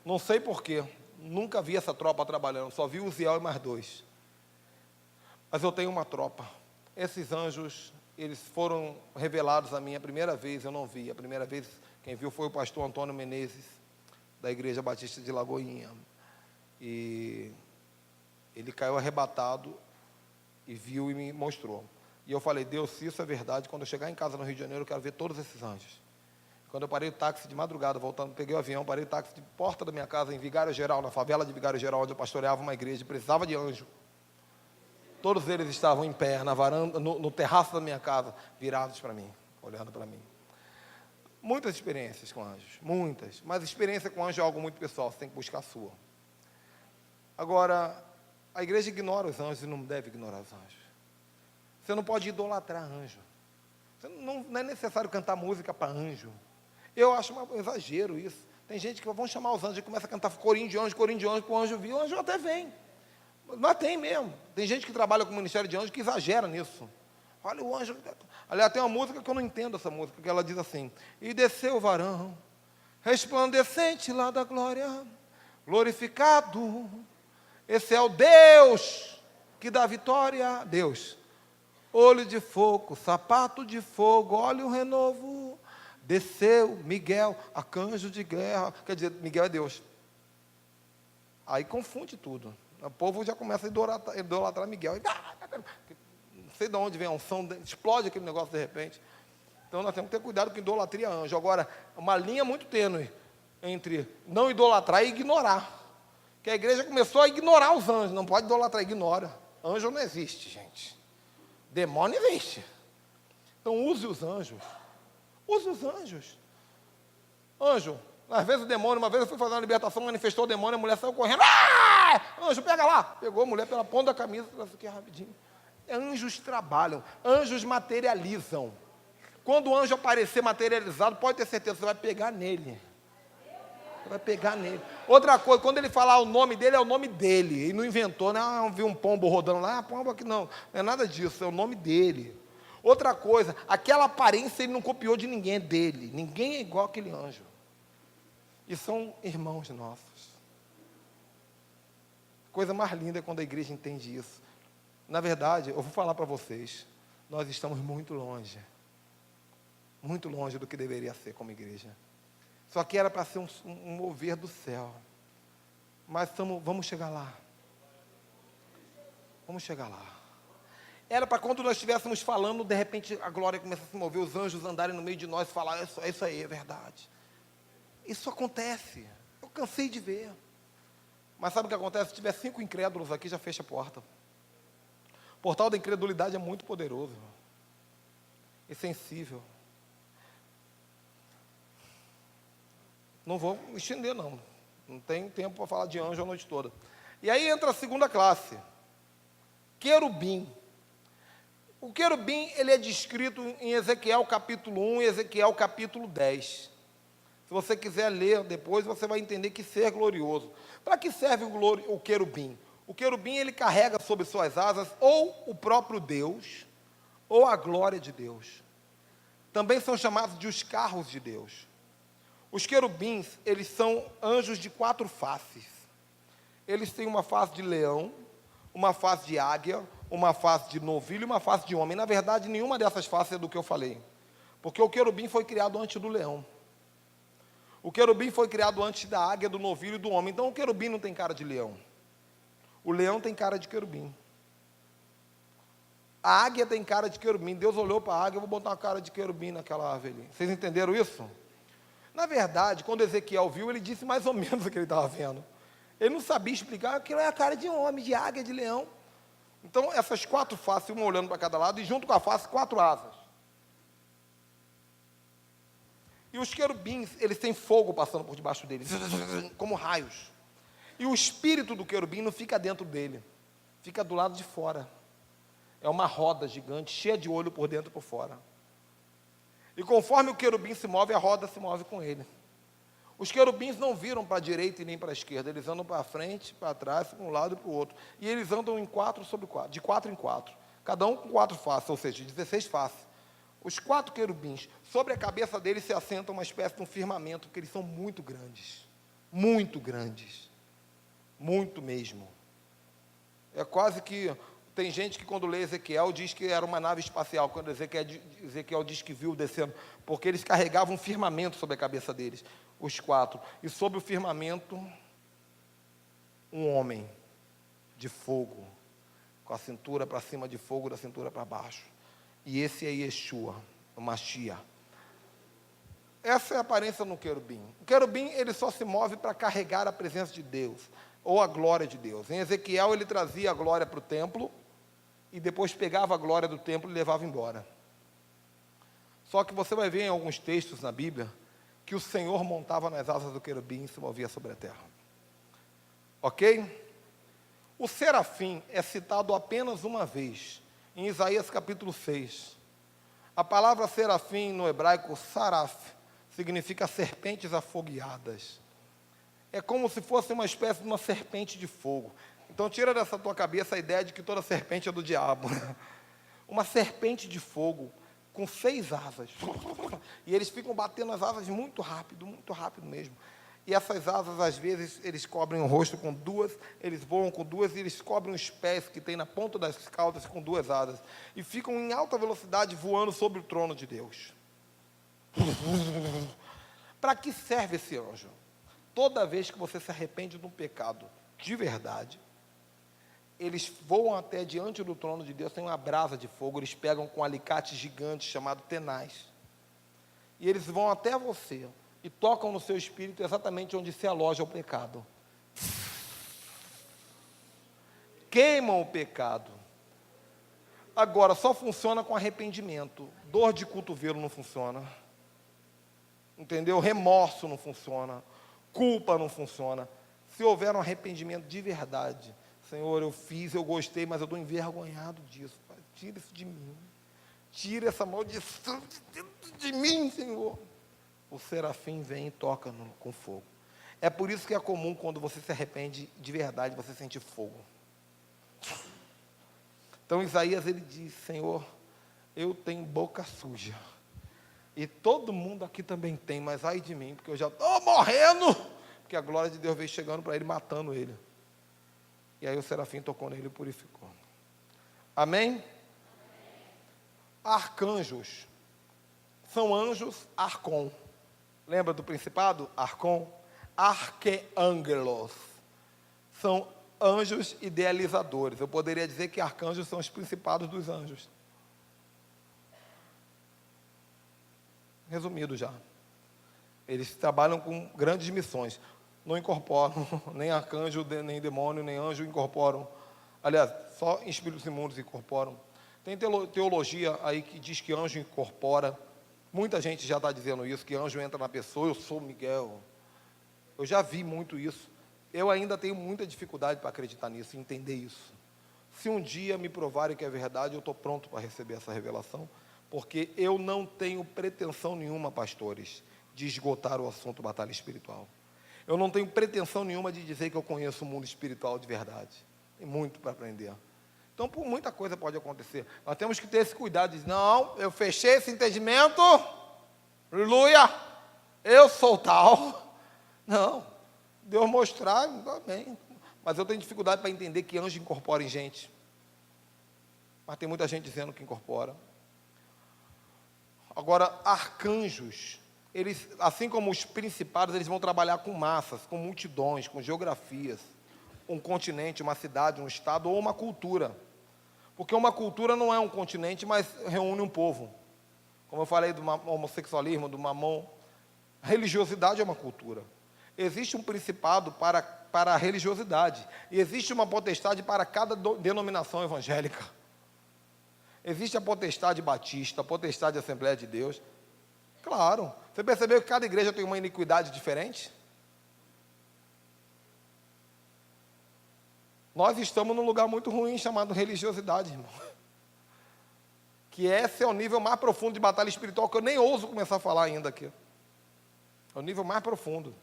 Não sei porquê. Nunca vi essa tropa trabalhando. Só vi o Uziel e mais 2. Mas eu tenho uma tropa. Esses anjos, eles foram revelados a mim a primeira vez, eu não vi. A primeira vez quem viu foi o pastor Antônio Menezes, da Igreja Batista de Lagoinha. E ele caiu arrebatado e viu e me mostrou. E eu falei: Deus, se isso é verdade, quando eu chegar em casa no Rio de Janeiro, eu quero ver todos esses anjos. Quando eu parei o táxi de madrugada, voltando, peguei o avião, parei o táxi de porta da minha casa, em Vigário Geral, na favela de Vigário Geral, onde eu pastoreava uma igreja, precisava de anjo. Todos eles estavam em pé, na varanda, no terraço da minha casa, virados para mim, olhando para mim. Muitas experiências com anjos, muitas. Mas experiência com anjo é algo muito pessoal, você tem que buscar a sua. Agora, a igreja ignora os anjos e não deve ignorar os anjos. Você não pode idolatrar anjo. Não é necessário cantar música para anjo. Eu acho um exagero isso. Tem gente que vão chamar os anjos e começa a cantar corinho de anjo, para o anjo vir, o anjo até vem. Mas tem mesmo. Tem gente que trabalha com o ministério de anjo que exagera nisso. Olha o anjo. Aliás, tem uma música que eu não entendo essa música, que ela diz assim: e desceu o varão, resplandecente lá da glória, glorificado. Esse é o Deus que dá vitória. Deus. Olho de fogo, sapato de fogo, olha o renovo. Desceu Miguel, arcanjo de guerra. Quer dizer, Miguel é Deus. Aí confunde tudo. O povo já começa a idolatrar Miguel. Não sei de onde vem a unção, explode aquele negócio de repente. Então nós temos que ter cuidado com idolatria a anjo. Agora, uma linha muito tênue entre não idolatrar e ignorar. Que a igreja começou a ignorar os anjos. Não pode idolatrar, ignora. Anjo não existe, gente. Demônio existe. Então use os anjos. Use os anjos. Anjo, às vezes o demônio, uma vez eu fui fazer uma libertação, manifestou o demônio, a mulher saiu correndo. Ah! Anjo, pega lá. Pegou a mulher pela ponta da camisa, trouxe aqui rapidinho. Anjos trabalham, anjos materializam. Quando o anjo aparecer materializado, pode ter certeza, você vai pegar nele. Você vai pegar nele. Outra coisa, quando ele falar o nome dele, é o nome dele. Ele não inventou, não viu um pombo rodando lá, pombo aqui não. Não é nada disso, é o nome dele. Outra coisa, aquela aparência ele não copiou de ninguém, é dele. Ninguém é igual aquele anjo. E são irmãos nossos. Coisa mais linda é quando a igreja entende isso. Na verdade, eu vou falar para vocês, nós estamos muito longe do que deveria ser como igreja. Só que era para ser um mover do céu. Mas vamos chegar lá. Vamos chegar lá. Era para quando nós estivéssemos falando, de repente a glória começa a se mover, os anjos andarem no meio de nós e falar, isso aí é verdade. Isso acontece. Eu cansei de ver. Mas sabe o que acontece? Se tiver 5 incrédulos aqui, já fecha a porta. O portal da incredulidade é muito poderoso. E sensível. Não vou me estender, não. Não tem tempo para falar de anjo a noite toda. E aí entra a segunda classe. Querubim. O querubim, ele é descrito em Ezequiel capítulo 1 e Ezequiel capítulo 10. Se você quiser ler depois, você vai entender que ser glorioso. Para que serve o querubim? O querubim, ele carrega sobre suas asas ou o próprio Deus, ou a glória de Deus. Também são chamados de os carros de Deus. Os querubins, eles são anjos de 4 faces. Eles têm uma face de leão, uma face de águia, uma face de novilho e uma face de homem. Na verdade, nenhuma dessas faces é do que eu falei. Porque o querubim foi criado antes do leão. O querubim foi criado antes da águia, do novilho e do homem. Então o querubim não tem cara de leão. O leão tem cara de querubim. A águia tem cara de querubim. Deus olhou para a águia, eu vou botar uma cara de querubim naquela árvore ali. Vocês entenderam isso? Na verdade, quando Ezequiel viu, ele disse mais ou menos o que ele estava vendo. Ele não sabia explicar, aquilo é a cara de homem, de águia, de leão. Então, essas 4 faces, uma olhando para cada lado, e junto com a face, 4 asas. E os querubins, eles têm fogo passando por debaixo deles, como raios. E o espírito do querubim não fica dentro dele, fica do lado de fora. É uma roda gigante, cheia de olho por dentro e por fora. E conforme o querubim se move, a roda se move com ele. Os querubins não viram para a direita e nem para a esquerda, eles andam para frente, para trás, para um lado e para o outro. E eles andam em 4 sobre 4, de 4 em 4. Cada um com 4 faces, ou seja, 16 faces. Os 4 querubins, sobre a cabeça deles se assenta uma espécie de um firmamento, porque eles são muito grandes. Muito grandes. Muito mesmo. É quase que... Tem gente que quando lê Ezequiel diz que era uma nave espacial, quando Ezequiel diz que viu descendo, porque eles carregavam um firmamento sobre a cabeça deles, os 4. E sobre o firmamento, um homem de fogo, com a cintura para cima de fogo, da cintura para baixo. E esse é Yeshua, o Mashiach. Essa é a aparência no querubim. O querubim, ele só se move para carregar a presença de Deus, ou a glória de Deus. Em Ezequiel, ele trazia a glória para o templo, e depois pegava a glória do templo e levava embora. Só que você vai ver em alguns textos na Bíblia, que o Senhor montava nas asas do querubim e se movia sobre a terra. Ok? O serafim é citado apenas uma vez, em Isaías capítulo 6. A palavra serafim no hebraico, saraf, significa serpentes afogueadas. É como se fosse uma espécie de uma serpente de fogo. Então tira dessa tua cabeça a ideia de que toda serpente é do diabo. Uma serpente de fogo, com 6 asas. E eles ficam batendo as asas muito rápido mesmo. E essas asas, às vezes, eles cobrem o rosto com 2, eles voam com 2, e eles cobrem os pés que tem na ponta das caudas com 2 asas. E ficam em alta velocidade voando sobre o trono de Deus. Para que serve esse anjo? Toda vez que você se arrepende de um pecado de verdade, eles voam até diante do trono de Deus, tem uma brasa de fogo, eles pegam com um alicate gigante chamado tenaz. e eles vão até você e tocam no seu espírito exatamente onde se aloja o pecado. Queimam o pecado. Agora, só funciona com arrependimento. Dor de cotovelo não funciona. Entendeu? Remorso não funciona. Culpa não funciona. Se houver um arrependimento de verdade, Senhor, eu fiz, eu gostei, mas eu estou envergonhado disso. Pai, tira isso de mim. Tira essa maldição de dentro de mim, Senhor. O serafim vem e toca com fogo. É por isso que é comum, quando você se arrepende de verdade, você sentir fogo. Então Isaías, ele diz: Senhor, eu tenho boca suja. E todo mundo aqui também tem, mas ai de mim, porque eu já estou morrendo. Porque a glória de Deus veio chegando para ele, matando ele. E aí o serafim tocou nele e purificou. Amém? Arcanjos. São anjos arcon. Lembra do principado? Arcon. Arqueângelos. São anjos idealizadores. Eu poderia dizer que arcanjos são os principados dos anjos. Resumido já. Eles trabalham com grandes missões. Não incorporam, nem arcanjo, nem demônio, nem anjo incorporam. Aliás, só espíritos imundos incorporam. Tem teologia aí que diz que anjo incorpora. Muita gente já está dizendo isso, que anjo entra na pessoa. Eu sou Miguel. Eu já vi muito isso. Eu ainda tenho muita dificuldade para acreditar nisso, entender isso. Se um dia me provarem que é verdade, eu estou pronto para receber essa revelação, porque eu não tenho pretensão nenhuma, pastores, de esgotar o assunto batalha espiritual. Eu não tenho pretensão nenhuma de dizer que eu conheço o mundo espiritual de verdade. Tem muito para aprender. Então, por muita coisa pode acontecer. Nós temos que ter esse cuidado de dizer: não, eu fechei esse entendimento, aleluia, eu sou tal. Não, Deus mostrar, amém. Mas eu tenho dificuldade para entender que anjo incorpora em gente. Mas tem muita gente dizendo que incorpora. Agora, arcanjos, eles, assim como os principados, eles vão trabalhar com massas, com multidões, com geografias, um continente, uma cidade, um estado ou uma cultura. Porque uma cultura não é um continente, mas reúne um povo. Como eu falei do homossexualismo, do mamon, a religiosidade é uma cultura. Existe um principado para a religiosidade, e existe uma potestade para cada denominação evangélica. Existe a potestade batista, a potestade Assembleia de Deus. Claro. Você percebeu que cada igreja tem uma iniquidade diferente? Nós estamos num lugar muito ruim chamado religiosidade, irmão. Que esse é o nível mais profundo de batalha espiritual, que eu nem ouso começar a falar ainda aqui. É o nível mais profundo.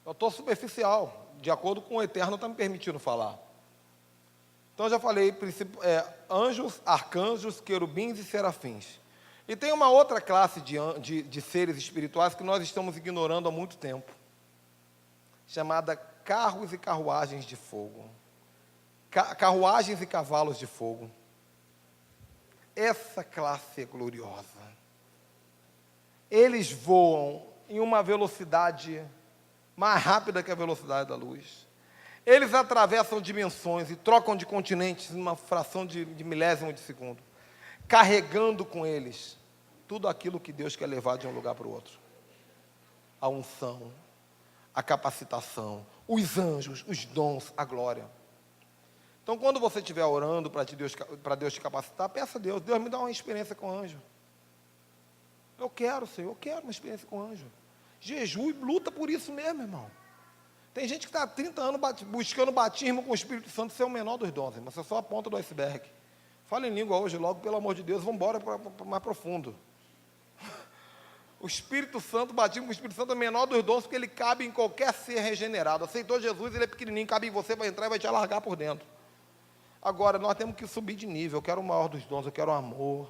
Eu estou superficial, de acordo com o Eterno está me permitindo falar. Então, eu já falei, anjos, arcanjos, querubins e serafins. E tem uma outra classe de seres espirituais que nós estamos ignorando há muito tempo, chamada carros e carruagens de fogo. Carruagens e cavalos de fogo. Essa classe é gloriosa. Eles voam em uma velocidade mais rápida que a velocidade da luz. Eles atravessam dimensões e trocam de continentes numa fração de milésimo de segundo, carregando com eles tudo aquilo que Deus quer levar de um lugar para o outro. A unção, a capacitação, os anjos, os dons, a glória. Então, quando você estiver orando para Deus te capacitar, peça a Deus: Deus, me dá uma experiência com anjo. Eu quero, Senhor, eu quero uma experiência com anjo. Jejum e luta por isso mesmo, irmão. Tem gente que está há 30 anos buscando batismo com o Espírito Santo, ser o menor dos dons, mas é só a ponta do iceberg. Fala em língua hoje, logo, pelo amor de Deus, vamos embora para mais profundo. O Espírito Santo, batismo com o Espírito Santo é o menor dos dons, porque ele cabe em qualquer ser regenerado. Aceitou Jesus, ele é pequenininho, cabe em você, vai entrar e vai te alargar por dentro. Agora, nós temos que subir de nível. Eu quero o maior dos dons, eu quero o amor.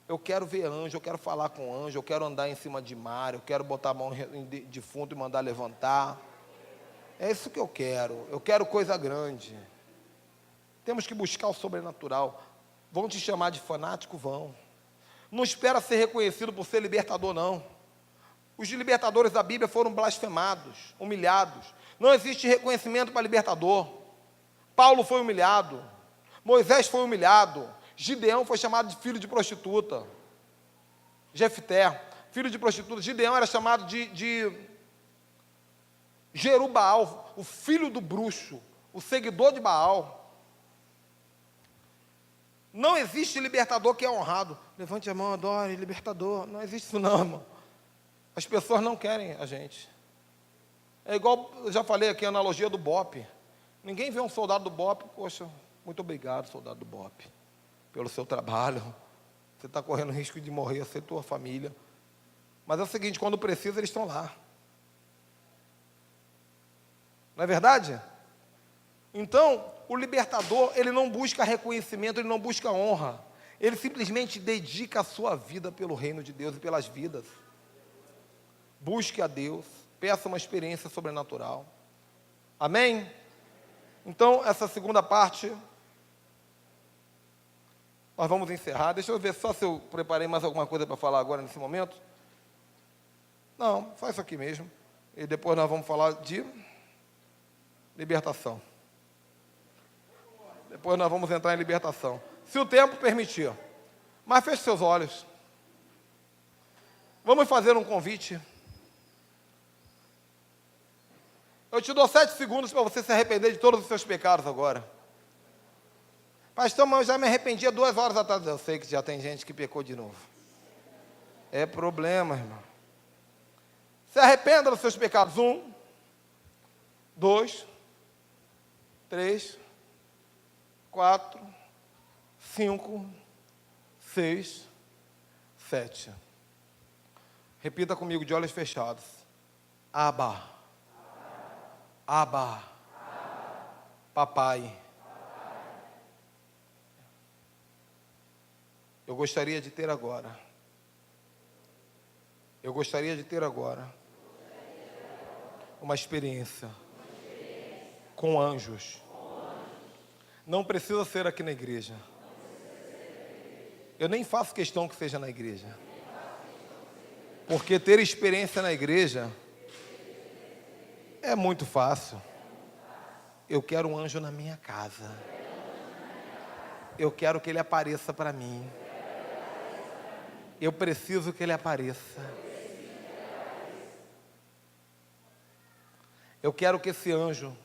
Eu quero ver anjo, eu quero falar com anjo, eu quero andar em cima de mar, eu quero botar a mão em defunto e mandar levantar. É isso que eu quero coisa grande. Temos que buscar o sobrenatural. Vão te chamar de fanático? Vão. Não espera ser reconhecido por ser libertador, não. Os libertadores da Bíblia foram blasfemados, humilhados. Não existe reconhecimento para libertador. Paulo foi humilhado, Moisés foi humilhado, Gideão foi chamado de filho de prostituta. Jefté, filho de prostituta. Gideão era chamado de Jerubaal, o filho do bruxo, o seguidor de Baal. Não existe libertador que é honrado. Levante a mão, adore, libertador. Não existe isso não, irmão. As pessoas não querem a gente. É igual, eu já falei aqui, a analogia do BOPE. Ninguém vê um soldado do BOPE, poxa, muito obrigado, soldado do BOPE, pelo seu trabalho. Você está correndo risco de morrer, você e tua família. Mas é o seguinte, quando precisa, eles estão lá. Não é verdade? Então, o libertador, ele não busca reconhecimento, ele não busca honra. Ele simplesmente dedica a sua vida pelo reino de Deus e pelas vidas. Busque a Deus, peça uma experiência sobrenatural. Amém? Então, essa segunda parte, nós vamos encerrar. Deixa eu ver só se eu preparei mais alguma coisa para falar agora nesse momento. Não, faz isso aqui mesmo. E depois nós vamos falar de libertação. Depois nós vamos entrar em libertação. Se o tempo permitir. Mas feche seus olhos. Vamos fazer um convite. Eu te dou 7 segundos para você se arrepender de todos os seus pecados agora. Pastor, mas eu já me arrependi há 2 horas atrás. Eu sei que já tem gente que pecou de novo. É problema, irmão. Se arrependa dos seus pecados. 1, 2, 3, 4, 5, 6, 7. Repita comigo de olhos fechados. Abba. Abba. Papai. Eu gostaria de ter agora. Eu gostaria de ter agora uma experiência com anjos. Não precisa ser aqui na igreja. Eu nem faço questão que seja na igreja. Porque ter experiência na igreja é muito fácil. Eu quero um anjo na minha casa. Eu quero que ele apareça para mim. Eu preciso que ele apareça. Eu quero que esse anjo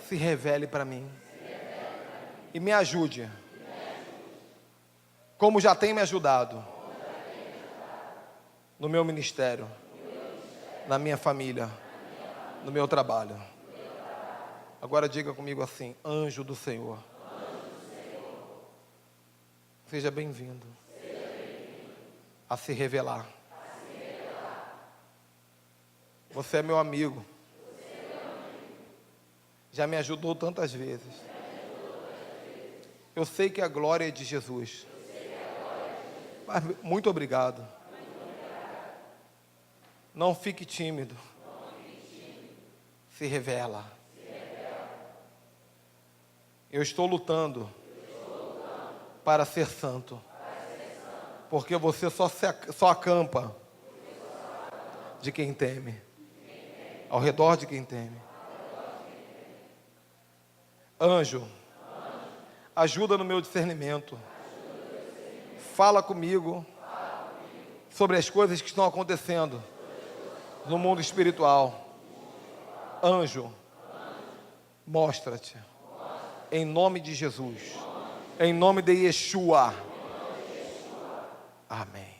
se revele para mim. E me ajude. Como já tem me ajudado. No meu ministério. Na minha família. No meu trabalho. Agora diga comigo assim: anjo do Senhor. Seja bem-vindo a se revelar. Você é meu amigo. Já me ajudou tantas vezes. Eu sei que a glória é de Jesus. Mas muito obrigado. Não fique tímido. Se revela. Eu estou lutando para ser santo. Porque você só acampa de quem teme. Ao redor de quem teme. Anjo, ajuda no meu discernimento. Fala comigo sobre as coisas que estão acontecendo no mundo espiritual. Anjo, mostra-te. Em nome de Jesus. Em nome de Yeshua. Amém.